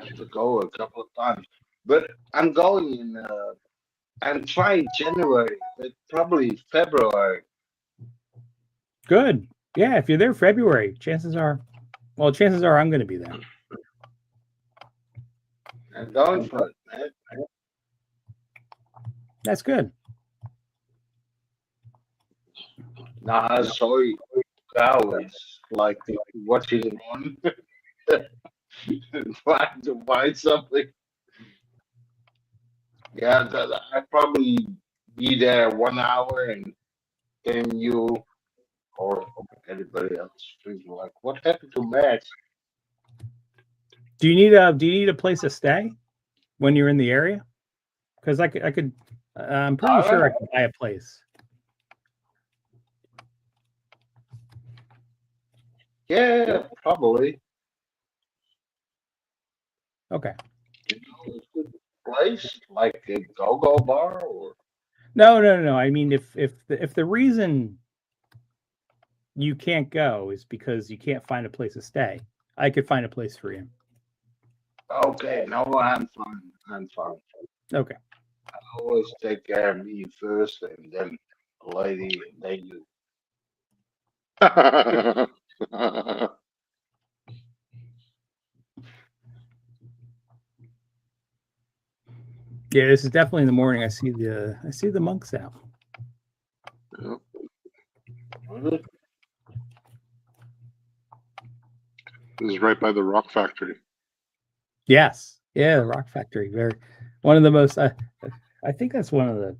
I have to go a couple of times, but I'm going in. I'm trying January, but probably February. Good. Yeah, if you're there February, chances are I'm going to be there. I'm going for it, man. That's good. Nah, sorry, cow is like watching it on, trying to find something. Yeah, I probably be there 1 hour, and then you or anybody else thinking like, what happened to Max? Do you need a place to stay when you're in the area? Because I'm pretty sure I can buy a place. Yeah, probably. Okay. You know, a good place like a go-go bar or No. I mean, if the reason you can't go is because you can't find a place to stay, I could find a place for you. okay, no, I'm fine. I'm fine. Okay. I always take care of me first, and then a lady, and then you. Yeah, this is definitely in the morning. I see the monks out. Yep. This is right by the Rock Factory. Yes. Yeah, the Rock Factory. One of the most. I think that's one of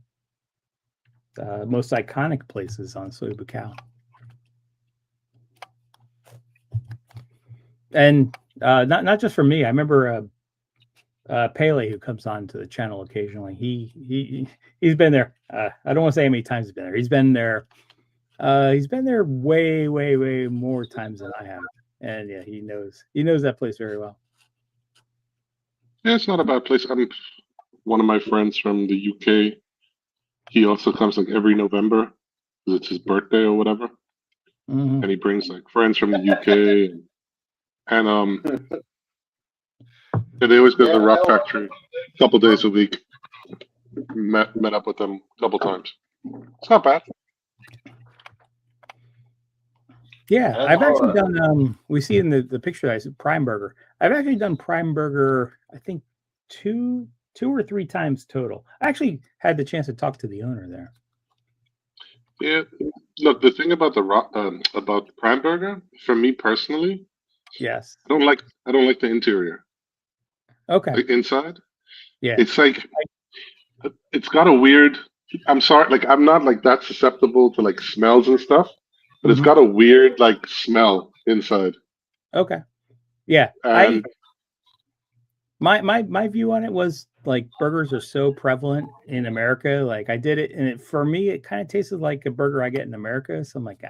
the most iconic places on Soy Bucal. And not just for me. I remember Pele, who comes on to the channel occasionally. He's been there. I don't want to say how many times he's been there. He's been there. He's been there way more times than I have. And yeah, he knows that place very well. Yeah, it's not a bad place. One of my friends from the UK. He also comes like every November because it's his birthday or whatever, and he brings like friends from the UK and they always go to the Rock Factory a couple days a week. Met up with them a couple times. It's not bad. Yeah, I've actually done. We see in the picture that I said Prime Burger. I've actually done Prime Burger. I think two or three times total. I actually had the chance to talk to the owner there. Yeah, look, the thing about about Prime Burger, for me personally, Yes. I don't like the interior. Okay. Like inside, Yeah. it's like it's got a weird. I'm sorry, like I'm not like that susceptible to like smells and stuff, but it's got a weird like smell inside. Okay. Yeah. And My view on it was like burgers are so prevalent in America. Like I did it, and for me, it kind of tasted like a burger I get in America. So I'm like,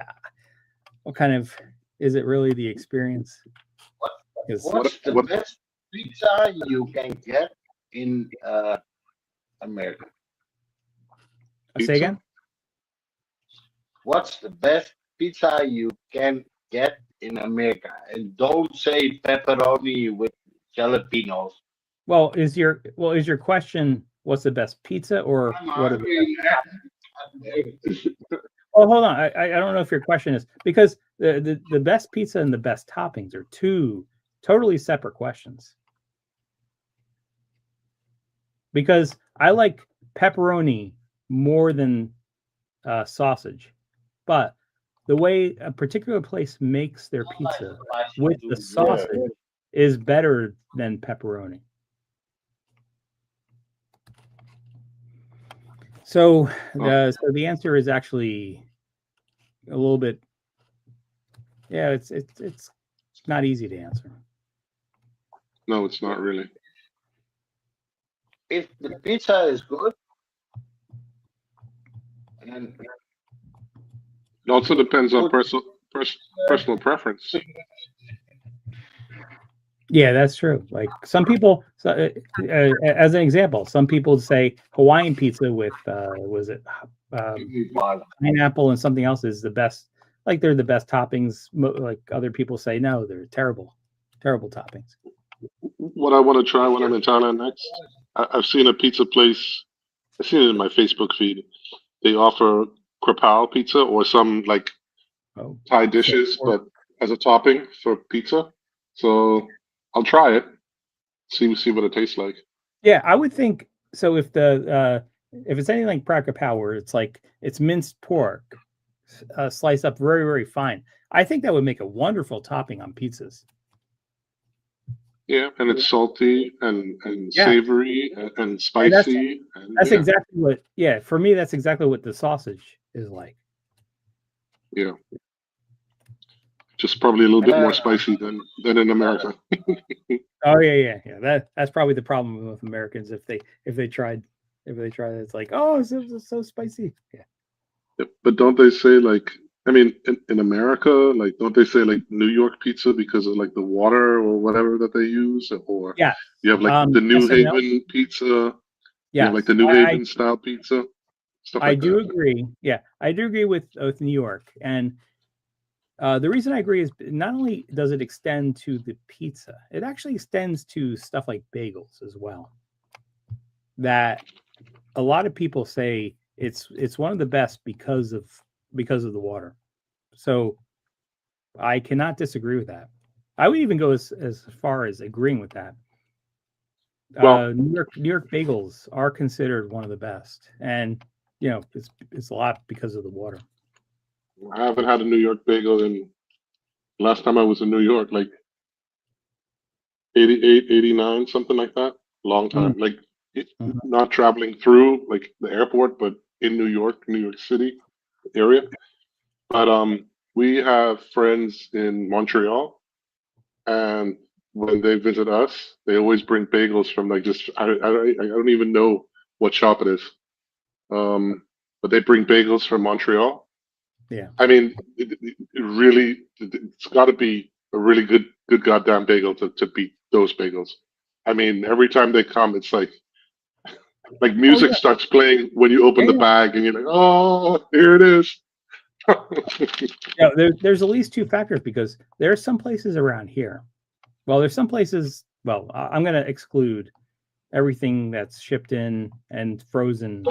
what kind of is it really the experience? What's the best pizza you can get in America? Say again? what's the best pizza you can get in America? And don't say pepperoni with jalapenos. Well, is your question what's the best pizza or what are the Oh, hold on. I don't know if your question is because the best pizza and the best toppings are two totally separate questions. Because I like pepperoni more than sausage, but the way a particular place makes their pizza with the sausage is better than pepperoni. So the answer is actually a little bit, yeah, it's not easy to answer. No, it's not really. If the pizza is good, and It also depends on personal preference. Yeah, that's true. Like some people, as an example, some people say Hawaiian pizza with was it pineapple and something else is the best. Like they're the best toppings. Like other people say no, they're terrible toppings. What I want to try when I'm in Thailand next, I've seen a pizza place. I've seen it in my Facebook feed. They offer krapao pizza or some like Thai dishes, but as a topping for pizza. So I'll try it. See what it tastes like. Yeah, I would think so. If it's anything like krapao, where it's minced pork, sliced up very very fine, I think that would make a wonderful topping on pizzas. Yeah, and it's salty and savory and spicy. That's exactly what. Yeah, for me, that's exactly what the sausage is like. Yeah, just probably a little bit more spicy than in America. Oh yeah. That's probably the problem with Americans if they tried it, it's like, oh, it's so spicy. Yeah. But don't they say like? I mean, in America, like, don't they say like New York pizza because of like the water or whatever that they use, or you have like the New Haven pizza, yeah, like the New Haven style pizza. Stuff like I do agree. Yeah, I do agree with New York, and the reason I agree is not only does it extend to the pizza, it actually extends to stuff like bagels as well. That a lot of people say it's one of the best because of the water. So I cannot disagree with that. I would even go as far as agreeing with that. Well, New York bagels are considered one of the best, and it's a lot because of the water. I haven't had a New York bagel in last time I was in New York, like 88, 89, something like that. Long time. Like not traveling through like the airport, but in New York City area. But we have friends in Montreal, and when they visit us, they always bring bagels from like just I don't even know what shop it is. But they bring bagels from Montreal. Yeah. I mean, it's got to be a really good goddamn bagel to beat those bagels. I mean, every time they come, it's like music starts playing when you open the bag, and you're like, oh, here it is. Yeah, there's at least two factors because there are some places around here. Well, there's some places. Well, I'm going to exclude everything that's shipped in and frozen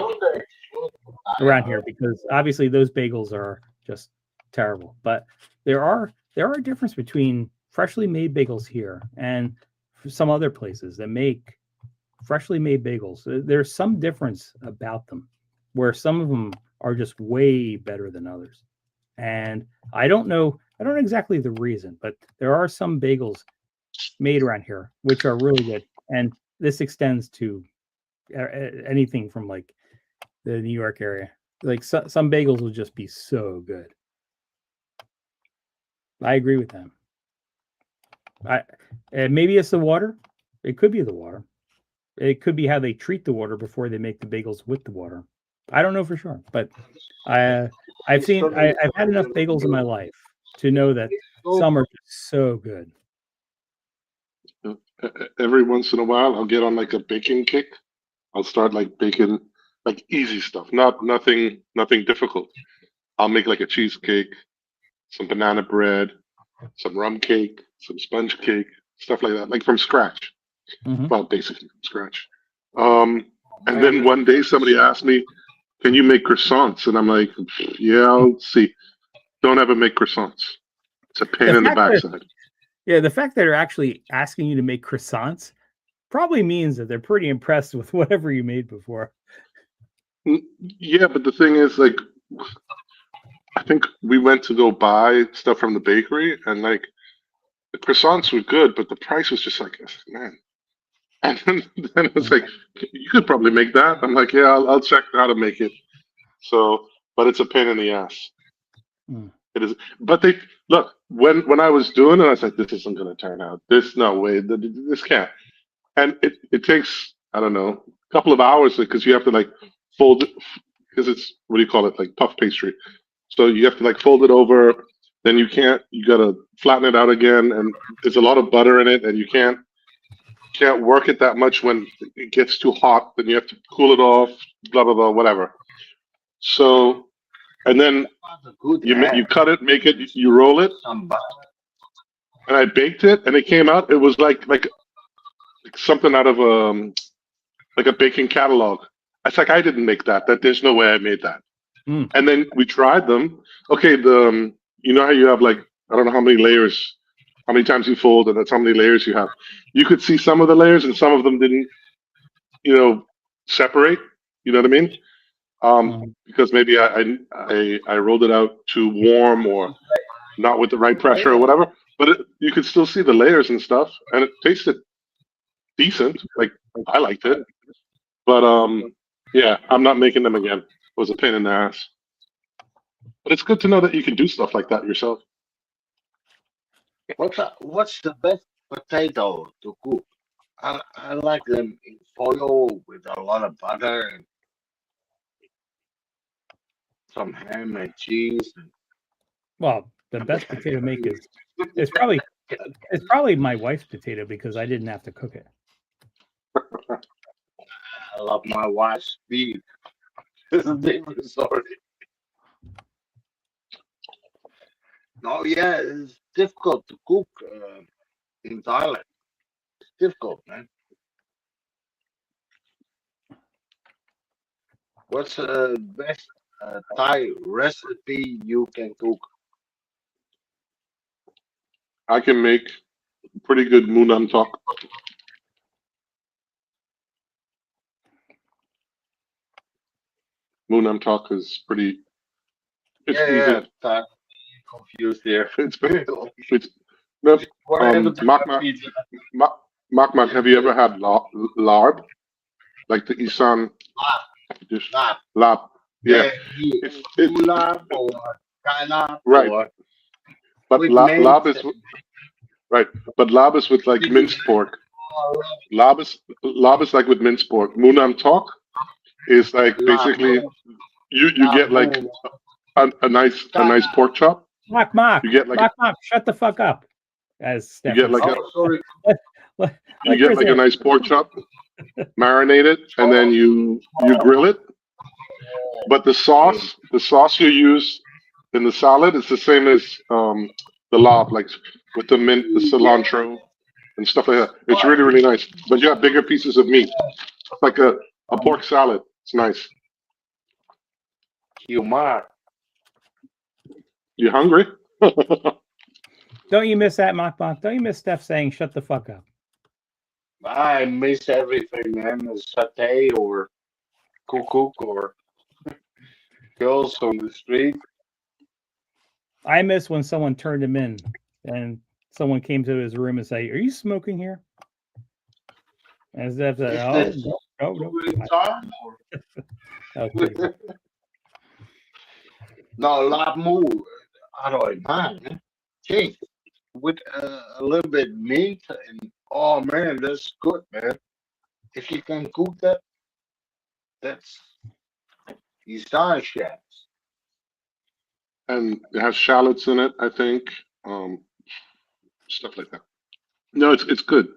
around here because obviously those bagels are just terrible. But there are a difference between freshly made bagels here and some other places that make freshly made bagels. There's some difference about them where some of them are just way better than others. And I don't know exactly the reason, but there are some bagels made around here which are really good. And this extends to anything from like the New York area. Like some bagels will just be so good. I agree with them. Maybe it's the water. It could be the water. It could be how they treat the water before they make the bagels with the water. I don't know for sure, but I've had enough bagels in my life to know that some are just so good. Every once in a while, I'll get on like a baking kick. I'll start like baking like easy stuff, nothing difficult. I'll make like a cheesecake, some banana bread, some rum cake, some sponge cake, stuff like that, like from scratch. Mhm. Well, basically from scratch. And then one day somebody asked me, "Can you make croissants?" And I'm like, "Yeah, I'll see." Don't ever make croissants. It's a pain The in the fact that- backside. Yeah, the fact that they're actually asking you to make croissants probably means that they're pretty impressed with whatever you made before. Yeah, but the thing is, like, I think we went to go buy stuff from the bakery, and like the croissants were good, but the price was just like, man. And then it's like, you could probably make that. I'm like, yeah, I'll check how to make it. So, but it's a pain in the ass. Hmm. It is. But they look when I was doing it, I was like, this isn't going to turn out. This no way. This can't. And it takes, I don't know, a couple of hours because you have to like fold it because it's, what do you call it, like puff pastry. So you have to like fold it over. Then you gotta flatten it out again, and there's a lot of butter in it, and you can't work it that much when it gets too hot. Then you have to cool it off, blah blah blah, whatever. So, and then you cut it, make it, you roll it, and I baked it, and it came out. It was like something out of like a baking catalog. It's like I didn't make that. There's no way I made that. Mm. And then we tried them. Okay, you know how you have like, I don't know how many layers, how many times you fold, and that's how many layers you have. You could see some of the layers, and some of them didn't, separate. You know what I mean? Because maybe I rolled it out too warm or not with the right pressure or whatever. But you could still see the layers and stuff, and it tasted decent. Like I liked it, but yeah, I'm not making them again. It was a pain in the ass. But it's good to know that you can do stuff like that yourself. What's the best potato to cook? I like them in foil with a lot of butter and some ham and cheese. Well, the best potato make is it's probably my wife's potato because I didn't have to cook it. I love my wife's beef. It's a different story. No, yeah, it's difficult to cook in Thailand. It's difficult, man. What's the best Thai recipe you can cook? I can make pretty good Munam Tok. Munam Tok is pretty. It's Yeah, easy. Thai. Confused here. It's no, What happened to Mak the pizza? Mak, have you ever had larb? Like the Isan dish? Lap. Lab. Yeah. Yeah, It's lap or Thai lap right. or But with lab mint. is right. But lab is with like minced pork. Lab is like with minced pork. Munam Tok is like basically you get like a nice pork chop. Mock. You get like Mock, shut the fuck up. As you get like a Sorry. you get like a nice pork chop, marinate it, and then you grill it. But the sauce you use in the salad is the same as the lab, like with the mint, the cilantro, and stuff like that. It's really, really nice. But you have bigger pieces of meat, like a pork salad. It's nice. Humor. You hungry? Don't you miss that, Mock? Don't you miss Steph saying shut the fuck up? I miss everything, man. A satay or cook or girls on the street. I miss when someone turned him in and someone came to his room and say, "Are you smoking here?" And Steph said, Is "Oh, this no." doing time or- Okay. No, lap move. Alright, man. King with a little bit meat and oh man, that's good, man. If you can cook that, that's these Thai chefs. And it has shallots in it, I think. Stuff like that. No, it's good.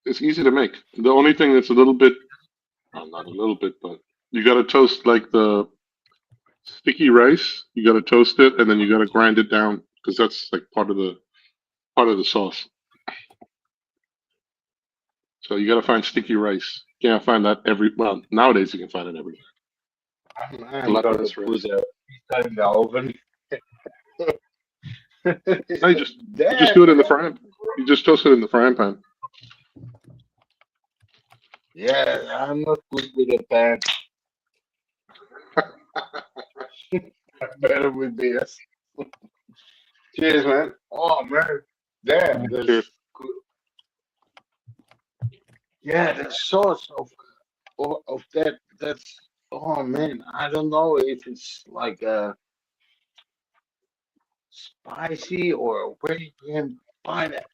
It's easy to make. The only thing that's a little bit, well, not a little bit, but you got to toast like the sticky rice. You got to toast it and then you got to grind it down because that's like part of the sauce. So you got to find sticky rice. You can't find that well, nowadays you can find it everywhere. I'm gonna put a pizza in the oven. No, you just do it in the frying pan. You just toast it in the frying pan. Yeah, I'm not good with a pan. I'm better with this. Cheers, man. Oh man, damn, that's Cheers. good. Yeah, the sauce of that. That's oh man, I don't know if it's like spicy or where you can find it.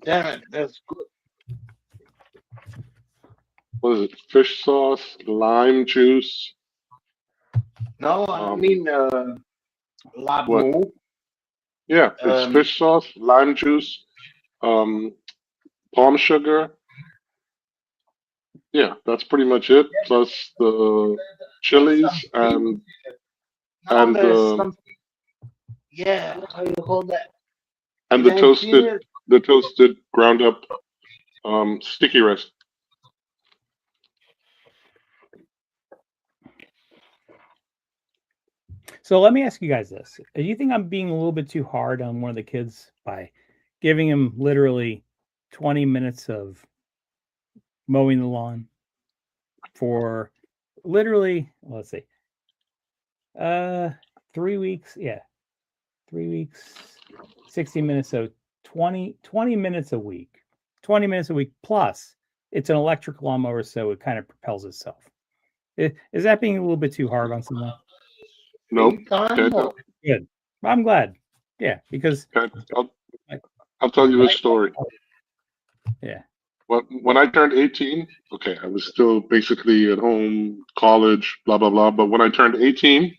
Damn it, that's good. What is it? Fish sauce, lime juice. No, I Um, mean what? labu. Yeah, it's Um, fish sauce, lime juice, um, palm sugar. Yeah, that's pretty much it. Plus the chilies something. No, and there's the something. Yeah, how you call that? and Can I feel it? the toasted ground up sticky rice. So let me ask you guys this. Do you think I'm being a little bit too hard on one of the kids by giving him literally 20 minutes of mowing the lawn for literally, let's see, 3 weeks? Yeah, 3 weeks, 60 minutes. So 20 minutes a week, 20 minutes a week. Plus it's an electric lawnmower, so it kind of propels itself. Is that being a little bit too hard on someone? Nope. Big time Okay, or Good. I'm glad. Yeah, because okay. I'll tell you a story. yeah. When I turned 18, okay, I was still basically at home, college, blah blah blah. But when I turned 18,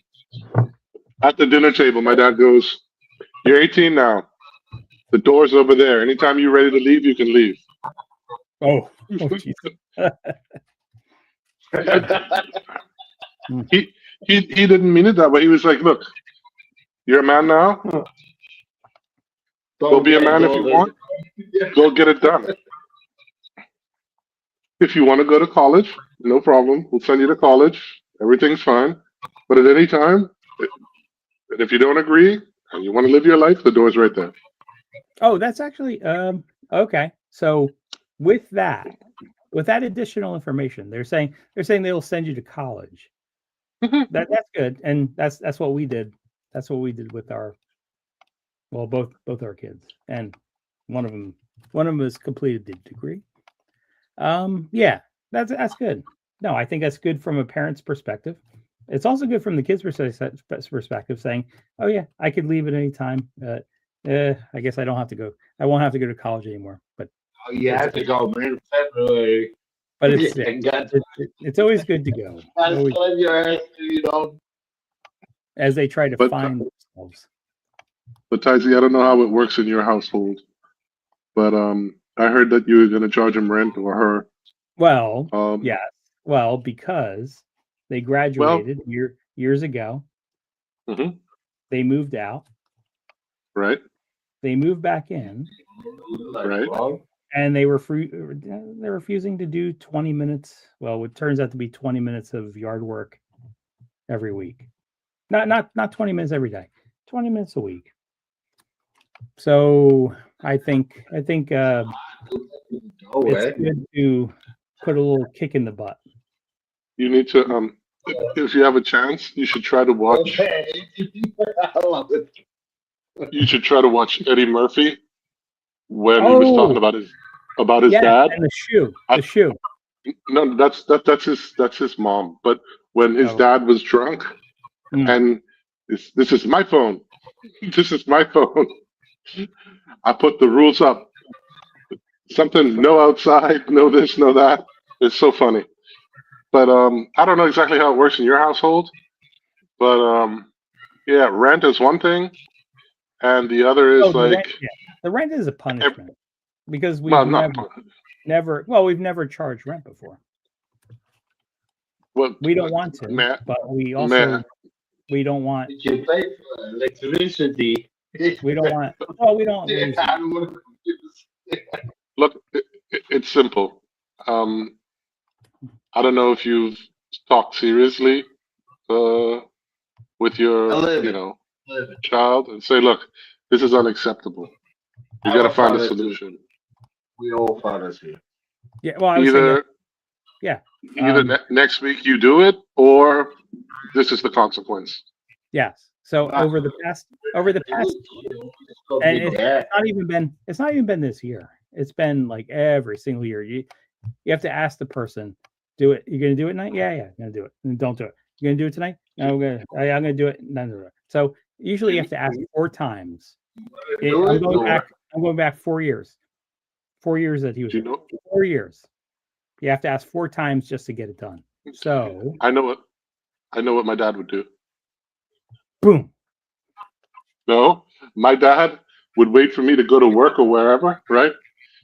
at the dinner table, my dad goes, "You're 18 now. The door's over there. Anytime you're ready to leave, you can leave." Oh, jeez. He didn't mean it that way. He was like, "Look, you're a man now. Go don't be a get man if you bothered. want. Go get it done. If you want to go to college, no problem. We'll send you to college. Everything's fine. But at any time, and if you don't agree and you want to live your life, the door's right there." Oh, that's actually okay. So with that additional information, they're saying they'll send you to college. That's good, and that's what we did. That's what we did with our both our kids, and one of them has completed the degree. Yeah, that's good. No, I think that's good from a parent's perspective. It's also good from the kids' perspective, saying, "Oh yeah, I could leave at any time. I guess I don't have to go. I won't have to go to college anymore." But Oh, you have to go, man. February. but it's You got it's always good to go. to Always, save your ass, you know. as they try to But find themselves. but Taisi, I don't know how it works in your household, but I heard that you were going to charge him rent or her. Well, Um, yes. Well, because they graduated years ago. Mhm. They moved out. Right. They moved back in, Right. and they were they're refusing to do 20 minutes. Well, it turns out to be 20 minutes of yard work every week. Not 20 minutes every day. 20 minutes a week. So I think it's good to put a little kick in the butt. You need to if you have a chance, you should try to watch. Okay. I love it. You should try to watch Eddie Murphy when he was talking about his Yeah, dad. and the shoe. No, that's his mom. But when his Oh. dad was drunk, Mm. and this is my phone. This is my phone. I put the rules up. Something no outside, no this, no that. It's so funny. But I don't know exactly how it works in your household. But yeah, rent is one thing, and the other is Oh, the like rent is a punishment because we've well, not we've never charged rent before. well. We don't want to, Man, but we man, also We don't want. Did you pay for electricity? We don't want. Well, we don't lose it. I don't want to Look, it's simple. I don't know if you've talked seriously with A your, little you bit. know, live it. child and say, look, this is unacceptable. You got to Our find a fathers do. solution. We all fathers here. Yeah. Well, I would say Either yeah. either next week you do it, or this is the consequence. yes. So Ah. over the past, and it's not even been this year. It's been like every single year. You have to ask the person, do it. You're gonna do it tonight? Yeah, I'm gonna do it. And don't do it. You're gonna do it tonight? No, I'm gonna do it. No. So usually you have to ask 4 times. I'm going back 4 years. 4 years that he was Do you here. know? 4 years. You have to ask 4 times just to get it done. So I know what my dad would do. boom. No, my dad would wait for me to go to work or wherever, right?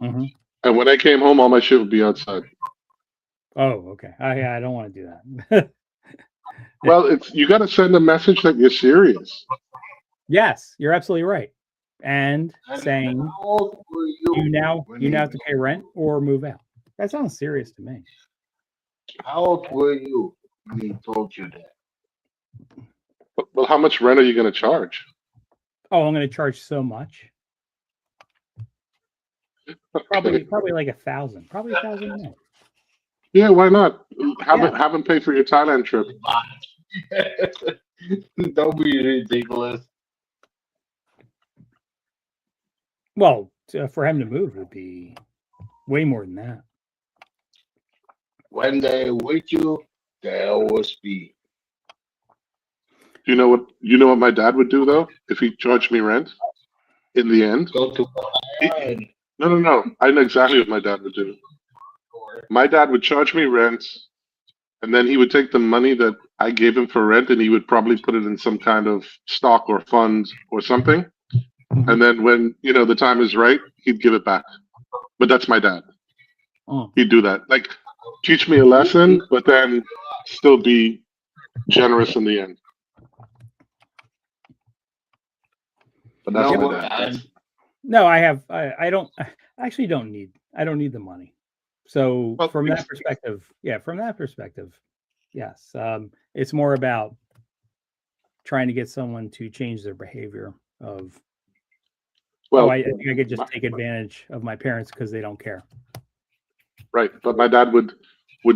Mhm. And when I came home, all my shit would be outside. Oh, okay. I don't want to do that. Well, you got to send a message that you're serious. Yes, you're absolutely right. And saying How old were you now when have to pay rent or move out. That sounds serious to me. How old were you when he told you that? Well, how much rent are you going to charge? Oh, I'm going to charge so much. Probably like 1,000. Probably 1,000 a month. Yeah, why not? Have them pay for your Thailand trip. Don't be ridiculous. Well, for him to move would be way more than that. When they with you, they always be. Do you know what my dad would do though? If he charged me rent, in the end, Go to and no. I know exactly what my dad would do. My dad would charge me rent, and then he would take the money that I gave him for rent, and he would probably put it in some kind of stock or fund or something. And then when the time is right, he'd give it back. But that's my dad. Oh. He'd do that, like teach me a lesson, but then still be generous in the end. But that's You know my what, dad. No, I actually don't need the money. So Well, from that perspective, yes. It's more about trying to get someone to change their behavior of, Well, I think I could just take advantage of my parents because they don't care. right. But my dad would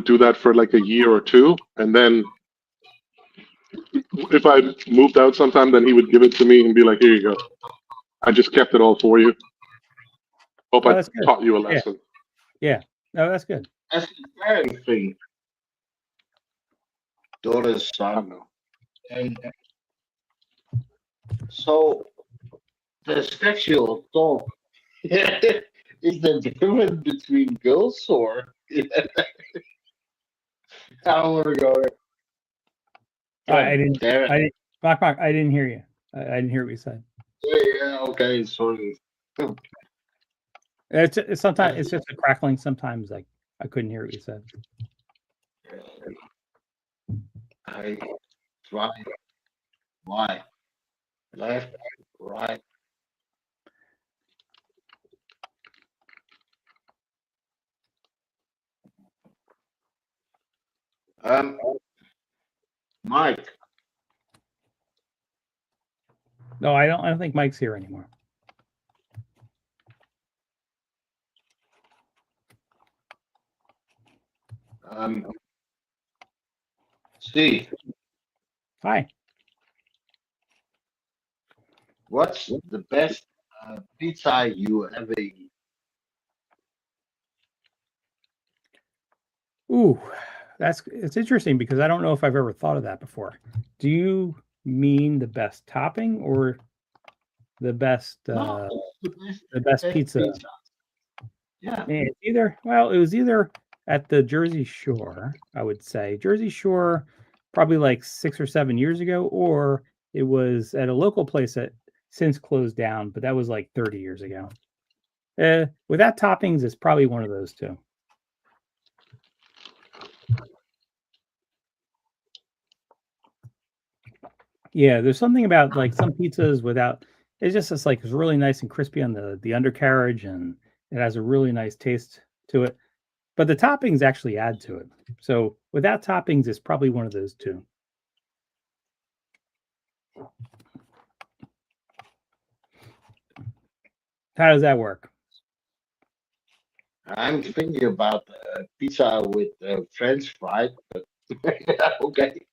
do that for like a year or two, and then if I moved out sometime, then he would give it to me and be like, "Here you go. I just kept it all for you. Hope Oh, I that's good. taught you a lesson." No, that's good. that's the parent thing. Daughter's I don't son. know. And so the sexual talk is the difference between girls or I don't want to go I didn't. there. Mark, I didn't hear you. I didn't hear what you said. Yeah, okay, sorry. It's sometimes it's just a crackling. Sometimes I couldn't hear what you said. I try. Why? Left, right. Mike, No, I don't think Mike's here anymore. Steve, Hi. what's the best pizza you ever eat? Ooh, it's interesting because I don't know if I've ever thought of that before. Do you mean the best topping or the best No, the best pizza? Yeah. It was either at the Jersey Shore, I would say. Jersey Shore probably like 6 or 7 years ago, or it was at a local place that since closed down, but that was like 30 years ago. Without toppings, it's probably one of those two. Yeah, there's something about like some pizzas without it's like it's really nice and crispy on the undercarriage, and it has a really nice taste to it. But the toppings actually add to it. So without toppings, it's probably one of those two. How does that work? I'm thinking about pizza with French fries, but okay.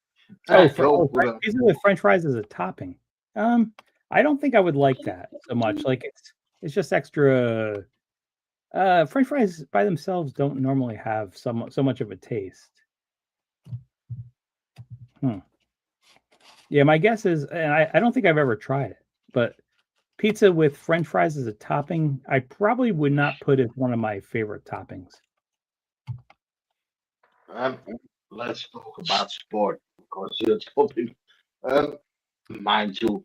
Oh, Go for the pizza with French fries as a topping. I don't think I would like that so much. Like it's just extra. French fries by themselves don't normally have so much of a taste. Yeah, my guess is, and I don't think I've ever tried it, but pizza with French fries as a topping, I probably would not put as one of my favorite toppings. let's talk about sport because you're talking. Mind you,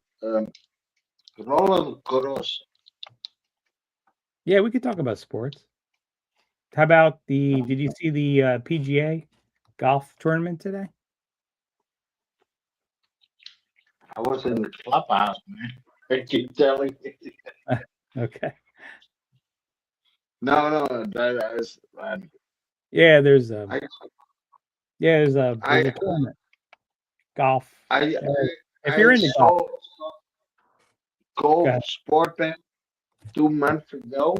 Roland Garros. Yeah, we could talk about sports. How about did you see the PGA golf tournament today? I was in the clubhouse, man. I keep telling you. Okay. No, that is. Yeah, there's a I, tournament. Golf. I, If you're into golf, saw go golf ahead. sport man 2 months ago,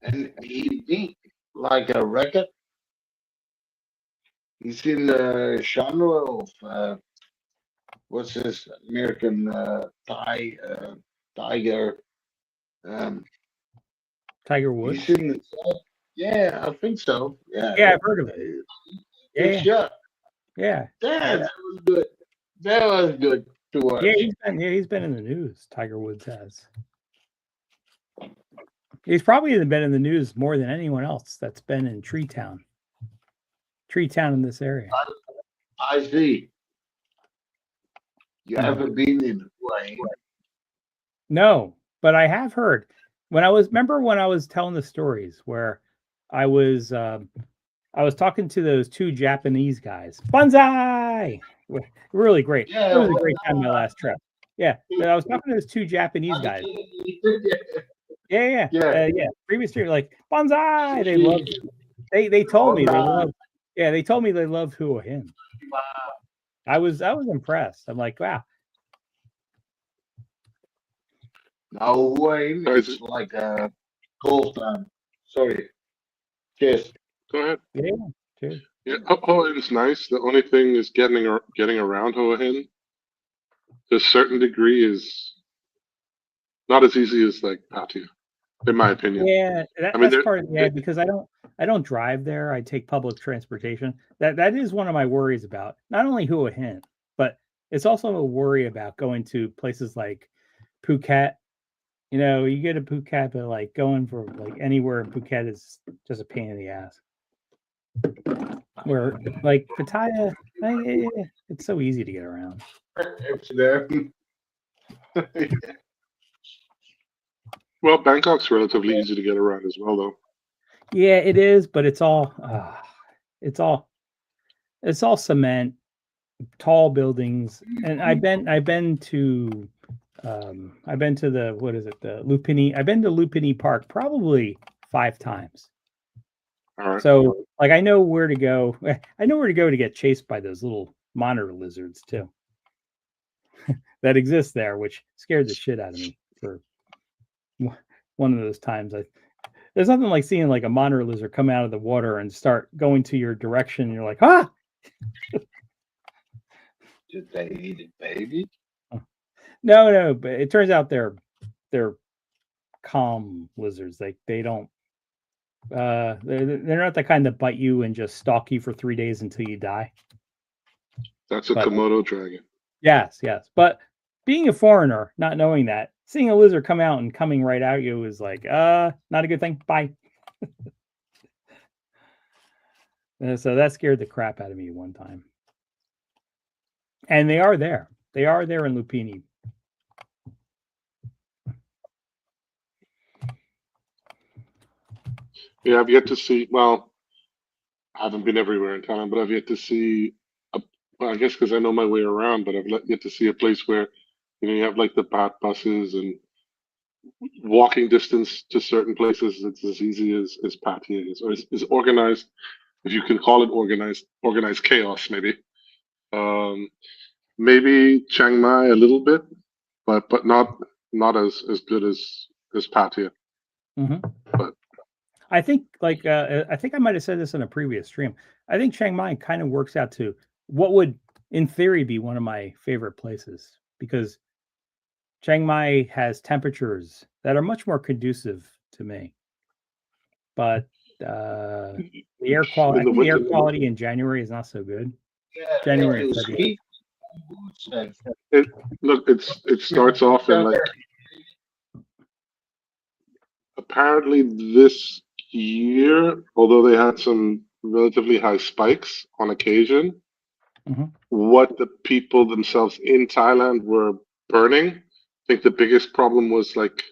and he beat like a record. He's in the genre of what's this American Tiger. Tiger Woods. He's in the yeah, I think so. Yeah, Yeah, I've heard of it. good Yeah, shot. yeah, That was good. That was good to watch. he's been in the news. Tiger Woods has. He's probably been in the news more than anyone else that's been in Tree Town in this area. I see. You haven't been in Hawaii. No, but I have heard when I was telling the stories where I was talking to those two Japanese guys. Banzai! Really great. Yeah, It was a great time my last trip. Yeah, but I was talking to those two Japanese guys. Yeah. Previous trip, like Banzai. They loved. They told me they loved. Yeah, they told me they loved Hua Hin. I was impressed. I'm like, wow. No way. It's like a cold time. Sorry. Cheers. Go ahead. Yeah. Cheers. Yeah, Hoen's nice. The only thing is getting around Hoenn to a certain degree is not as easy as like Pattaya, in my opinion. Yeah, that's part of because I don't drive there. I take public transportation. That is one of my worries about not only Hua Hin, but it's also a worry about going to places like Phuket. You know, you get to Phuket, but like going for like anywhere in Phuket is just a pain in the ass. Where like Pattaya, it's so easy to get around. It's there. Well, Bangkok's relatively easy to get around as well, though. Yeah, it is, but it's all cement, tall buildings, and I've been to the the Lupini. I've been to Lupini Park probably 5 times. All right. So like I know where to go. I know where to go to get chased by those little monitor lizards too. That exist there, which scared the shit out of me for one of those times. There's nothing like seeing like a monitor lizard come out of the water and start going to your direction. And you're like, ah. Did they eat it, baby? No, but it turns out they're calm lizards. They don't. They're not the kind that bite you and just stalk you for 3 days until you die. That's a Komodo dragon. Yes. But being a foreigner, not knowing that, seeing a lizard come out and coming right at you is like, not a good thing. Bye. So that scared the crap out of me one time. And they are there. They are there in Lupini. Yeah, I've yet to see. Well, I haven't been everywhere in Thailand, but I've yet to see well, I guess because I know my way around, but I've yet to see a place where you have like the bat buses and walking distance to certain places. It's as easy as Pattaya is, or is organized, if you can call it organized chaos, maybe. Um, Maybe Chiang Mai a little bit, but not as good as Pattaya. But I think I think I might have said this in a previous stream. I think Chiang Mai kind of works out to what would in theory be one of my favorite places, because Chiang Mai has temperatures that are much more conducive to me. But the air quality, I think the air quality in January is not so good. Yeah, January and and to February. ski boots and it starts off in like, apparently this year, although they had some relatively high spikes on occasion, what the people themselves in Thailand were burning, I think the biggest problem was, like,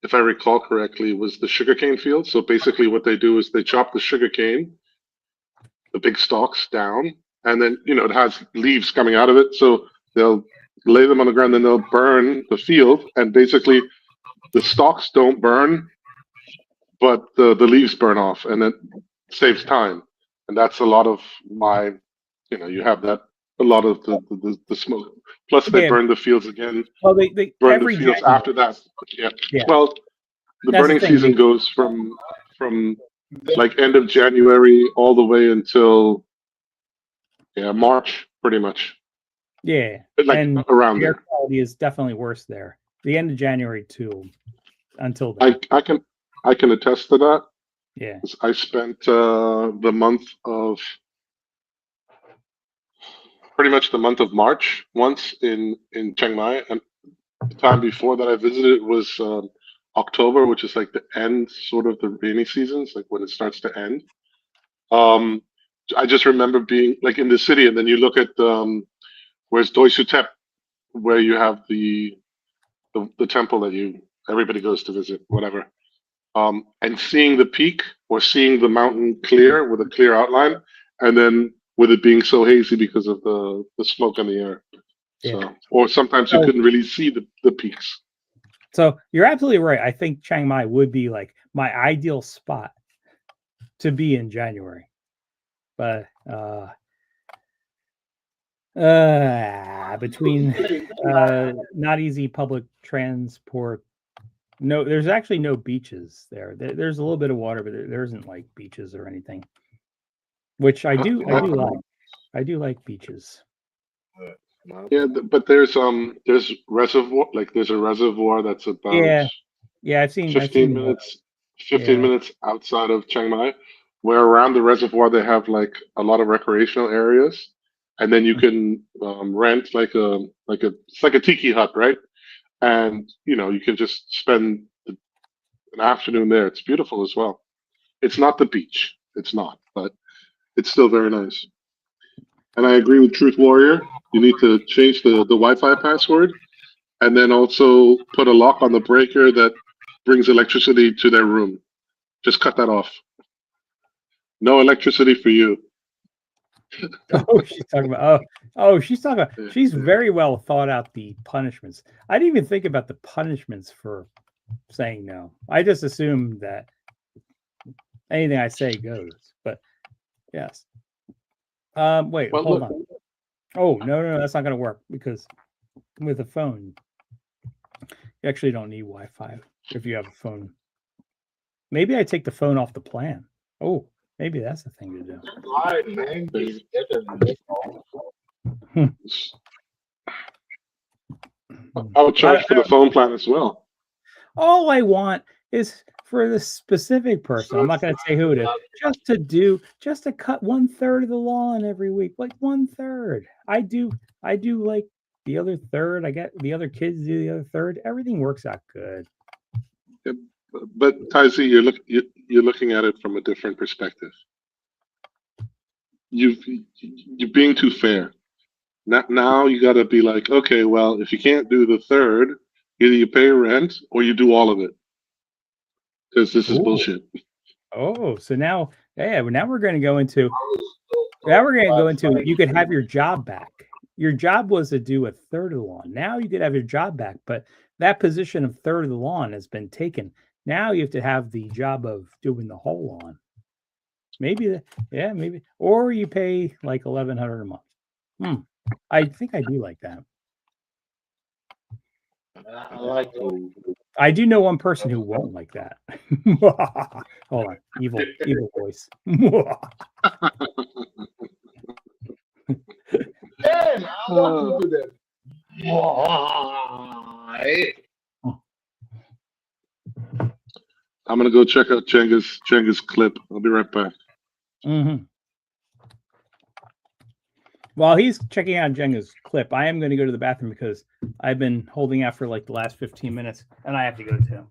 if I recall correctly, was the sugarcane field. So basically what they do is they chop the sugarcane, the big stalks, down, and then, it has leaves coming out of it. So they'll lay them on the ground, then they'll burn the field, and basically the stalks don't burn, but the leaves burn off, and it saves time. And that's a lot of why, you have that, a lot of the smoke. Plus they burn the fields again. Well, they burn every the fields January. after that. Yeah. Yeah. Well, the That's burning the thing. season goes from like end of January all the way until March, pretty much. Yeah, Like and around the air there. quality is definitely worse there. The end of January too, until then. I can attest to that. Yeah. I spent the month of pretty much the month of March once in Chiang Mai, and the time before that I visited was October, which is like the end, sort of the rainy seasons, like when it starts to end. I just remember being like in the city, and then you look at where's Doi Suthep, where you have the temple that everybody goes to visit, whatever. And seeing the peak or seeing the mountain clear with a clear outline, and then with it being so hazy because of the smoke in the air. Yeah. So, or sometimes you couldn't really see the peaks. So you're absolutely right. I think Chiang Mai would be like my ideal spot to be in January. But between not easy public transport, there's actually no beaches there. There's a little bit of water, but there isn't like beaches or anything. Which I do like. I do like beaches. Yeah, but there's reservoir, like there's a reservoir that's about I've seen 15 minutes outside of Chiang Mai, where around the reservoir they have like a lot of recreational areas, and then you can rent it's like a tiki hut, right? And you can just spend an afternoon there. It's beautiful as well. It's not the beach, it's not, but it's still very nice. And I agree with Truth Warrior. You need to change the Wi-Fi password, and then also put a lock on the breaker that brings electricity to their room. Just cut that off. No electricity for you. She's talking about she's very well thought out the punishments. I didn't even think about the punishments for saying no. I just assumed that anything I say goes. But yes. Wait, hold on. Oh, no, that's not going to work, because with a phone, you actually don't need Wi-Fi if you have a phone. Maybe I take the phone off the plan. Oh, maybe that's the thing to do. I would charge for the phone plan as well. All I want is for the specific person, I'm not going to say who it is, just to cut 1/3 of the lawn every week, like 1/3. I do like the other third. I get the other kids do the other third. Everything works out good. Yeah, but Taisi, you're looking at it from a different perspective. You're being too fair. Now you got to be like, okay, well, if you can't do the third, either you pay rent or you do all of it. Because this is bullshit. Oh, so now we're going to go into Now we're going to go That's into, like- you could have your job back. Your job was to do a third of the lawn. Now you could have your job back, but that position of third of the lawn has been taken. Now you have to have the job of doing the whole lawn. Maybe, yeah, maybe, or you pay like $1,100 a month. I think I do like that. I like to. I do know one person who won't like that. Hold on, evil voice. Damn, I want to do that. Why? I'm gonna go check out Jenga's clip. I'll be right back. While he's checking out Jenga's clip, I am going to go to the bathroom because I've been holding out for like the last 15 minutes and I have to go too.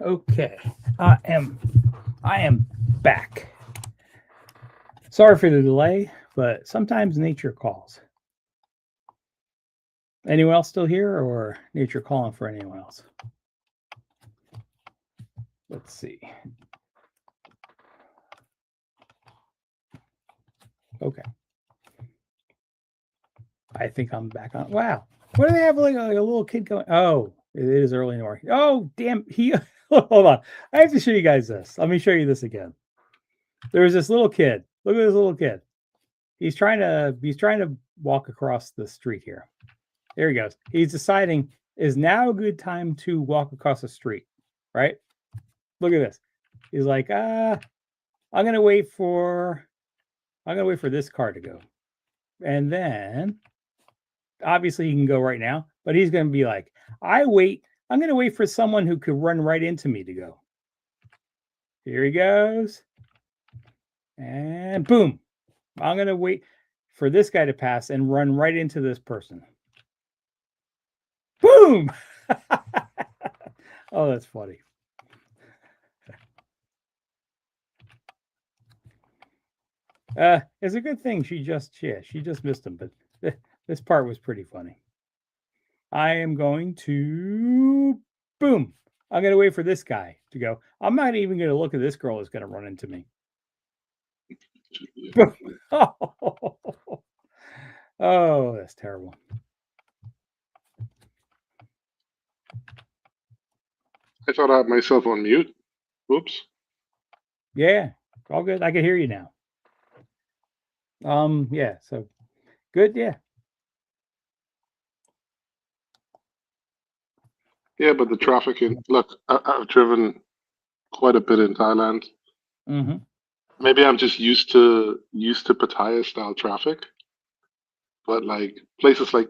Okay, I am back. Sorry for the delay, but sometimes nature calls. Anyone else still here, or nature calling for anyone else? Let's see. Okay. I think I'm back on. Wow. What do they have like a little kid going? Oh, it is early in the morning. Oh, damn. Hold on. I have to show you guys this. Let me show you this again. There was this little kid. Look at this little kid. He's trying to walk across the street here. There he goes. He's deciding, is now a good time to walk across the street, right? Look at this. He's like, I'm gonna wait for this car to go. And then obviously he can go right now, but he's gonna be like, I'm gonna wait for someone who could run right into me to go. Here he goes. And boom. I'm gonna wait for this guy to pass and run right into this person. Boom! Oh, that's funny. It's a good thing she just missed him, but this part was pretty funny. I am going to boom. I'm going to wait for this guy to go. I'm not even going to look at this girl who's going to run into me. Oh, that's terrible. I thought I had myself on mute. Whoops. Yeah, all good. I can hear you now. Yeah, so good, yeah. Yeah, but the traffic look, I've driven quite a bit in Thailand. Mm-hmm. Maybe I'm just used to Pattaya style traffic. But like places like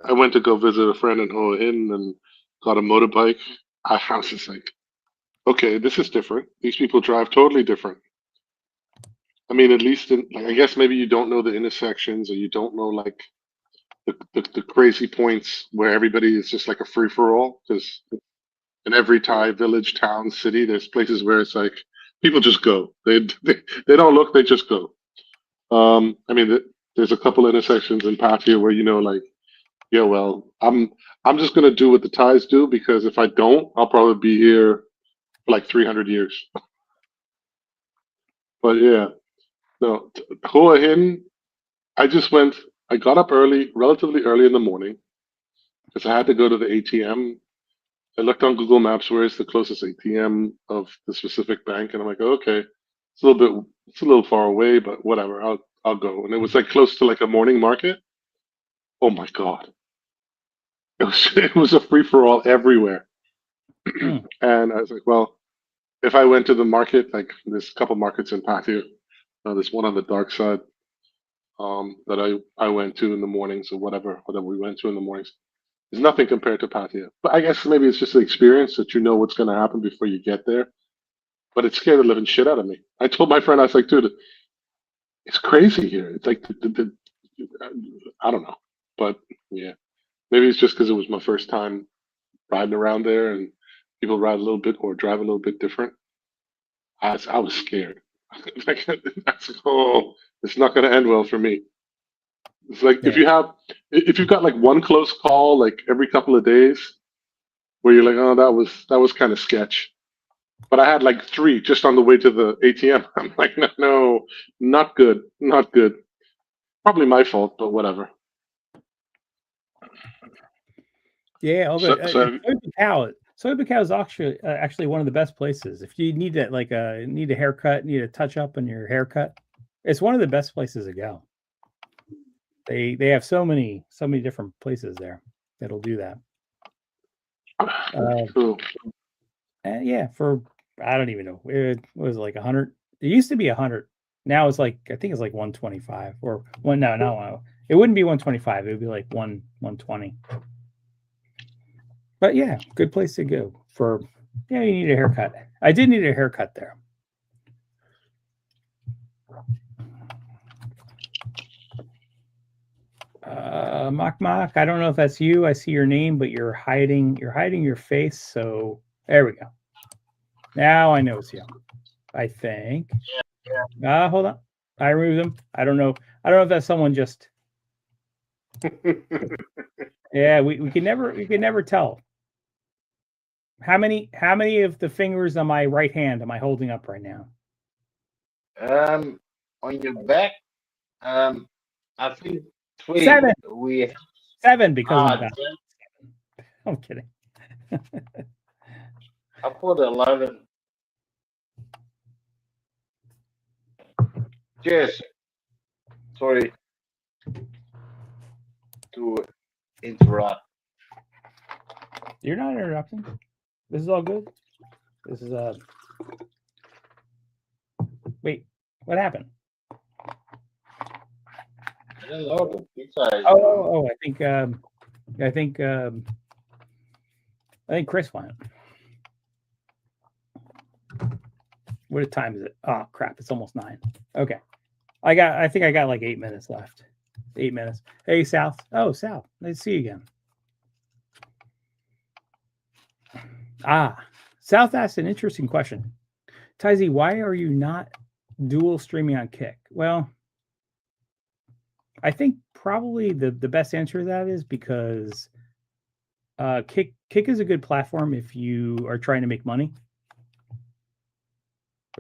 I went to go visit a friend in Hua Hin and got a motorbike. I was just like, okay, this is different. These people drive totally different. I mean, at least in, like, I guess maybe you don't know the intersections, or you don't know like the crazy points where everybody is just like a free for all. Because in every Thai village, town, city, there's places where it's like people just go. They don't look, they just go. I mean, there's a couple intersections in Pattaya where, you know, like, yeah, well, I'm just gonna do what the Thais do, because if I don't, I'll probably be here for like 300 years. But yeah, no, Hua Hin, I just went. I got up early, relatively early in the morning, because I had to go to the ATM. I looked on Google Maps where is the closest ATM of the specific bank, and I'm like, okay, it's a little far away, but whatever, I'll go. And it was like close to like a morning market. Oh my God, it was a free for all everywhere. Hmm. And I was like, well, if I went to the market, like there's a couple markets in Pattaya, there's one on the dark side, that I went to in the mornings, or whatever we went to in the mornings. There's nothing compared to Pattaya. But I guess maybe it's just the experience that you know what's going to happen before you get there. But it scared the living shit out of me. I told my friend, I was like, dude, it's crazy here. It's like, I don't know. But yeah, maybe it's just because it was my first time riding around there, and people ride a little bit or drive a little bit different. I was scared. Like, oh, it's not going to end well for me. It's like Yeah. if you've got like one close call like every couple of days, where you're like, oh, that was kind of sketch. But I had like three just on the way to the ATM. I'm like, no, no, not good, not good. Probably my fault, but whatever. Yeah, all So, good. so Soy Bucow is actually one of the best places. If you need that, like need a haircut, need a touch up on your haircut, it's one of the best places to go. They have so many different places there that'll do that. cool. And yeah, for I don't even know. It was like 100. It used to be 100. Now it's like I think it's like 125 or one. No. It wouldn't be 125. It would be like 120. But yeah, good place to go for. Yeah, you need a haircut. I did need a haircut there. Mock. I don't know if that's you. I see your name, but you're hiding your face. So there we go. Now I know it's you. I think. Hold on. I removed them. I don't know if that's someone just. Yeah, we can never tell. How many of the fingers on my right hand am I holding up right now? On your back, I think 3. 7. We 7 because of that. 10. I'm kidding. I put 11. Cheers. Sorry to interrupt. You're not interrupting. This is all good. This is Wait, what happened? I don't know. The pizza is I think Chris went. What time is it? Oh crap! It's almost 9. Okay, I think I got like 8 minutes left. 8 minutes. Hey, South. Oh, South. Nice to see you again. South asked an interesting question. Taizi, why are you not dual streaming on Kick? Well, I think probably the best answer to that is because Kick is a good platform if you are trying to make money.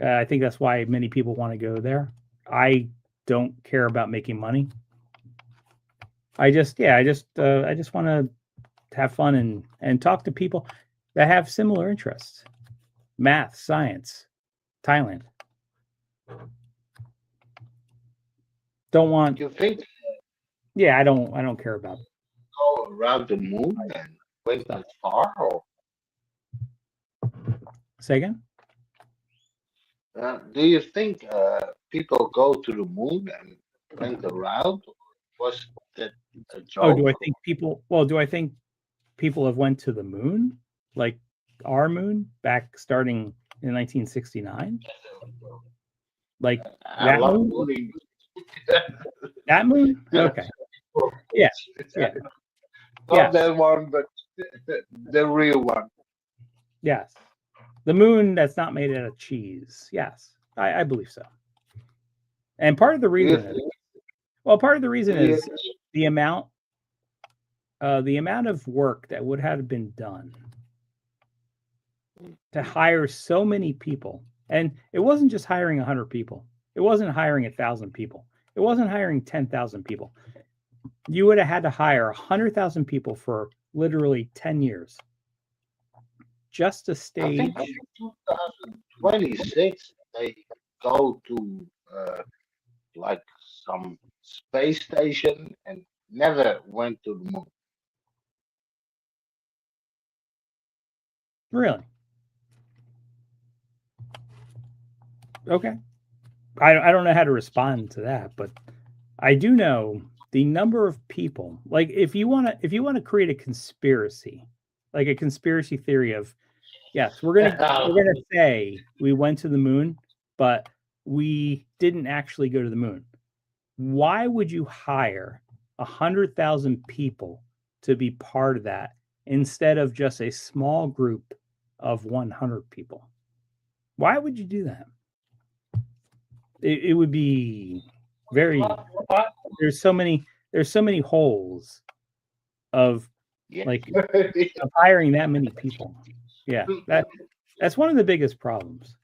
I think that's why many people want to go there. I don't care about making money. I just want to have fun and talk to people that have similar interests. Math, science, Thailand. Don't want. You think? Yeah, I don't care about. Go around the moon and went that far, or? Say again. Do you think people go to the moon and went around? Was that a joke? Oh, do I think people? Well, do I think people have went to the moon, like our moon, back starting in 1969? Like I that love moon? moon. That moon? Okay. Yeah, yeah. Not Yes. that one, but the real one. Yes. The moon that's not made out of cheese. Yes, I believe so. And part of the reason is, part of the reason is the amount of work that would have been done to hire so many people. And it wasn't just hiring 100 people. It wasn't hiring 1,000 people. It wasn't hiring 10,000 people. You would have had to hire 100,000 people for literally 10 years just to I stage. think in 2026 they go to like some space station and never went to the moon. Really? Okay. I don't know how to respond to that, but I do know the number of people. Like if you want to create a conspiracy, like a conspiracy theory of, yes, we're gonna say we went to the moon, but we didn't actually go to the moon. Why would you hire 100,000 people to be part of that instead of just a small group of 100 people? Why would you do that? It would be very. There's so many holes of Yeah. like of hiring that many people. Yeah, that's one of the biggest problems.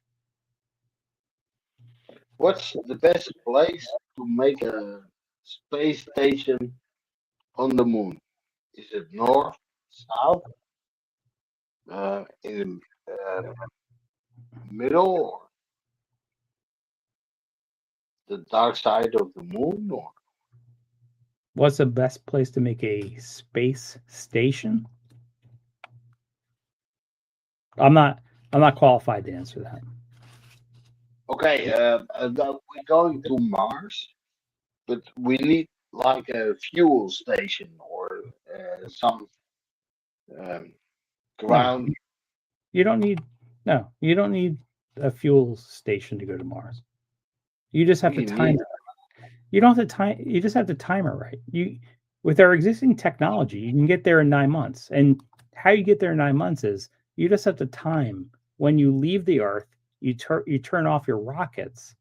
What's the best place to make a space station on the moon? Is it north, south, in the middle, or the dark side of the moon? Or What's the best place to make a space station? I'm not qualified to answer that. okay, we're going to Mars, but we need like a fuel station or some ground. You don't need a fuel station to go to Mars. You just have to You time need- it. You don't have to time. You just have to time it right. With our existing technology, you can get there in 9 months. And how you get there in 9 months is you just have to time when you leave the Earth. You turn off your rockets,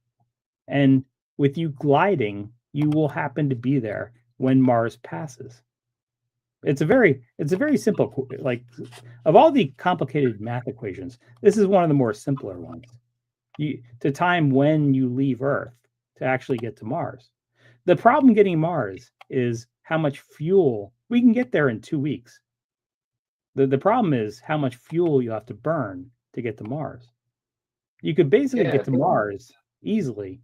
and with you gliding, you will happen to be there when Mars passes. It's a very simple, like, of all the complicated math equations, this is one of the more simpler ones. To time when you leave Earth to actually get to Mars. The problem getting Mars is how much fuel we can get there in 2 weeks. The problem is how much fuel you have to burn to get to Mars. You could basically get to Mars easily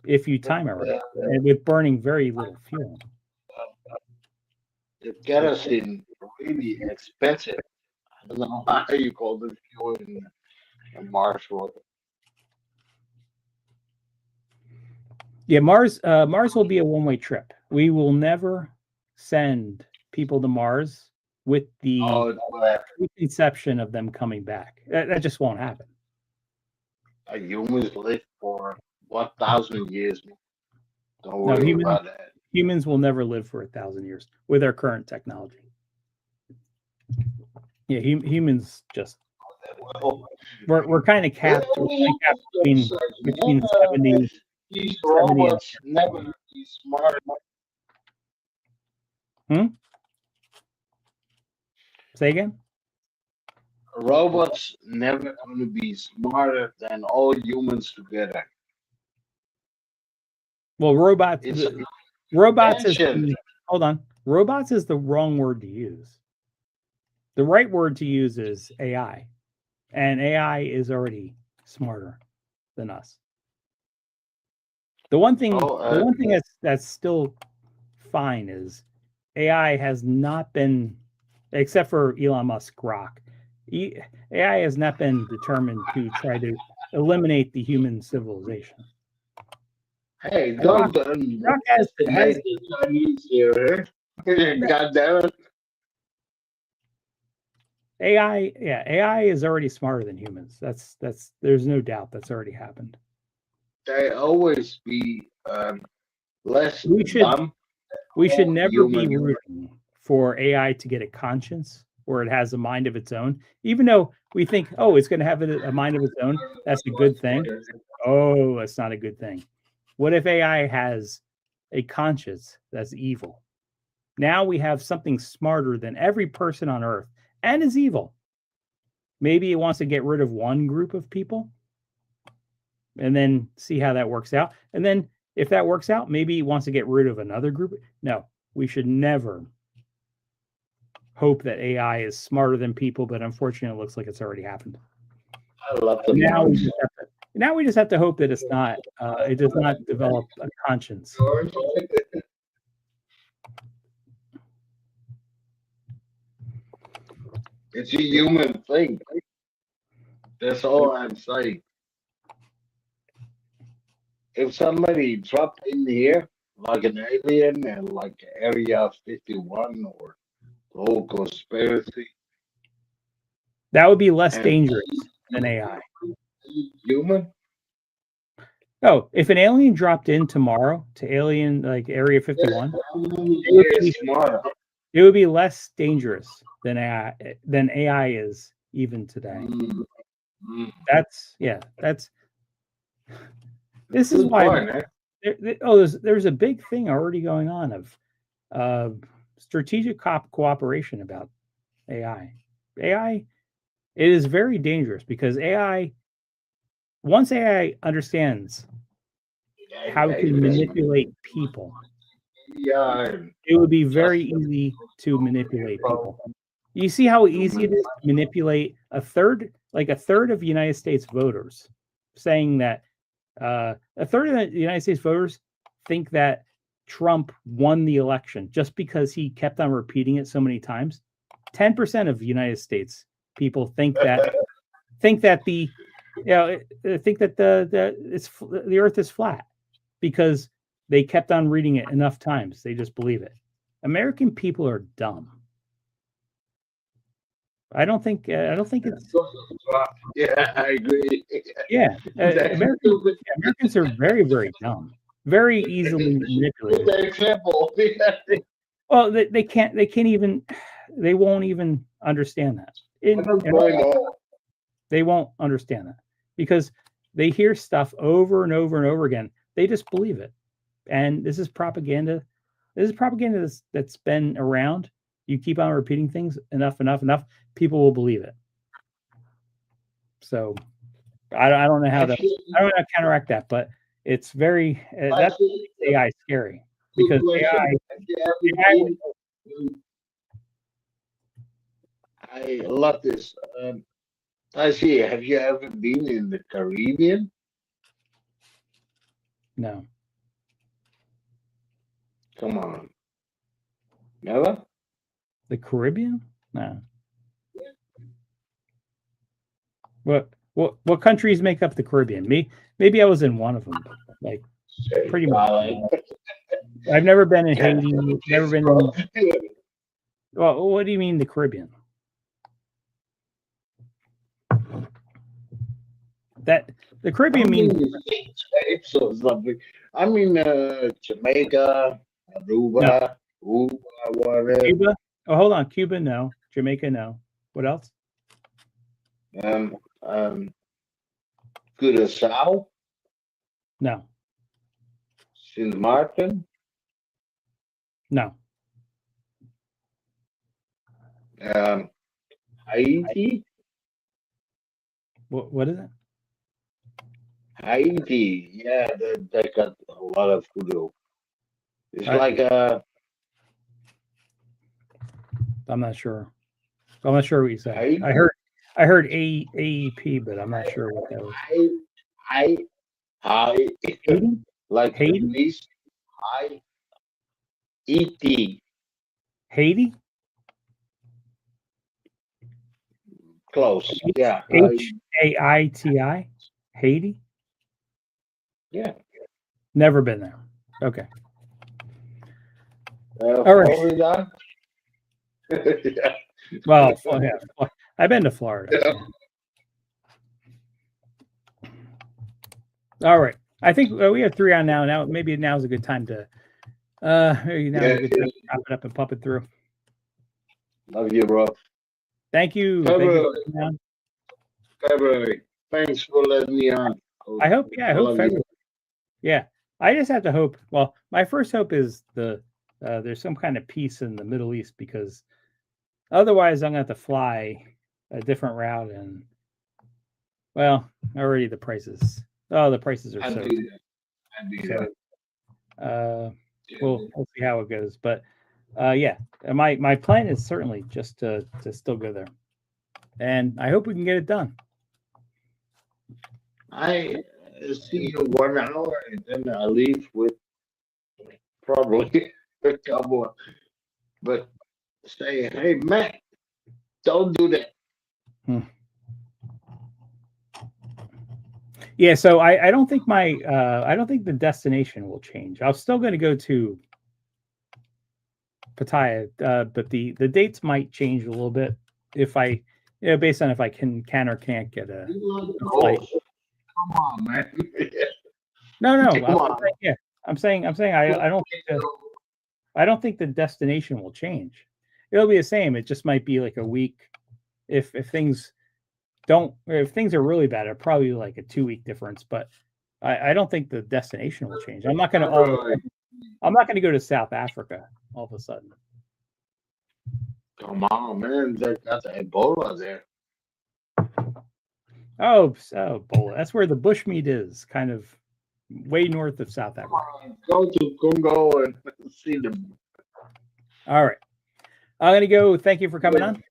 if you time it right, and with burning very little fuel. The kerosene really expensive. I don't know how you call the fuel in Mars water. Yeah, Mars will be a one-way trip. We will never send people to Mars with the preconception of them coming back. That just won't happen. Humans live for 1,000 years. Don't worry about that. Humans will never live for 1,000 years with our current technology. Yeah, humans just we're kind of capped. We're kind of capped between 70. These robots never be smart. Say again? Robots never going to be smarter than all humans together. Well, robots is hold on. Robots is the wrong word to use. The right word to use is AI. And AI is already smarter than us. The one thing that's still fine is AI has not been, except for Elon Musk Grok, AI has not been determined to try to eliminate the human civilization. Hey, don't Grok has Chinese here. God damn it. AI is already smarter than humans. That's there's no doubt that's already happened. they always be less We should- dumb. We should All never be human. rooting for AI to get a conscience or it has a mind of its own, even though we think, oh, it's going to have a mind of its own. That's a good thing. Oh, that's not a good thing. What if AI has a conscience that's evil? Now we have something smarter than every person on earth and is evil. Maybe it wants to get rid of one group of people and then see how that works out. And then if that works out, maybe it wants to get rid of another group. No, we should never hope that AI is smarter than people, but unfortunately, it looks like it's already happened. I love the Now we mouse. just have to hope that it's not. It does not develop a conscience. It's a human thing. That's all I'm saying. If somebody dropped in here like an alien and like Area 51 or the whole conspiracy, That would be less and dangerous than AI. human, Oh, if an alien dropped in tomorrow to alien like Area 51, it's smart. it would be less dangerous than AI is even today. That's this is Good why point, eh? there's a big thing already going on of strategic cooperation about AI. AI, it is very dangerous because once AI understands how to manipulate people, Yeah, it would be very easy to manipulate people. You see how easy it is to manipulate a third of the United States voters, saying that a third of the United States voters think that Trump won the election just because he kept on repeating it so many times. 10% of the United States people think that the Earth is flat because they kept on reading it enough times. They just believe it. American people are dumb. I don't think it's yeah, I agree. yeah. Americans are very, very dumb, very easily manipulated. Good example. Well, they won't even understand that. They won't understand that because they hear stuff over and over and over again. They just believe it. And this is propaganda. This is propaganda that's been around. You keep on repeating things enough, people will believe it. So I don't know how to counteract that, but it's very that's AI scary because AI I love this. I see. Have you ever been in the Caribbean? no. Come on. Never? The Caribbean? No. What countries make up the Caribbean? Maybe I was in one of them, like pretty much. I've never been in Haiti. Never been in. Well, what do you mean the Caribbean? That the Caribbean means so something. I mean, Jamaica, Aruba, whatever. Cuba. Oh, hold on. Cuba, no. Jamaica, no. What else? Curacao, No. Sint Maarten, No. Haiti. What is it? Haiti, yeah, they got a lot of voodoo. It's like I'm not sure. I'm not sure what you said. Haiti? I heard AEP, but I'm not sure what that was. Haiti? like Haiti? police, ET, Haiti? close, yeah. HAITI? Haiti? Yeah. Never been there. Okay. All right. Florida. Yeah. Well, yeah. I've been to Florida. Yeah. All right. I think we have 3 on now. Now maybe now's a good time to maybe now's a good time to wrap it up and pump it through. Love you, bro. Thank you. Thank you for coming on. February. Thanks for letting me on. I hope, yeah, I hope love you. February. Yeah, I just have to hope. Well, my first hope is there's some kind of peace in the Middle East, because otherwise I'm gonna have to fly a different route, and well, already the prices. Oh, the prices are I'd so. be there. I'd be there. We'll see how it goes, but yeah, my plan is certainly just to still go there, and I hope we can get it done. I see you 1 hour and then I leave with probably a couple, but say, hey, Matt, don't do that. Yeah, so I don't think I don't think the destination will change. I'm still going to go to Pattaya, but the dates might change a little bit if I, based on if I can or can't get a flight. Come on, man. No, Come on. I'm saying I don't think the destination will change. It'll be the same. It just might be like a week. If things are really bad, it'll probably be like a 2-week difference. But I don't think the destination will change. I'm not going to go to South Africa all of a sudden. Come on, man. They got the Ebola there. Oh, Ebola. That's where the bushmeat is, kind of way north of South Africa. Go to Congo and see them. All right. I'm going to go. Thank you for coming on.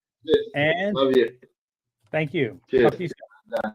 And love you. Thank you. Cheers. Talk to you soon.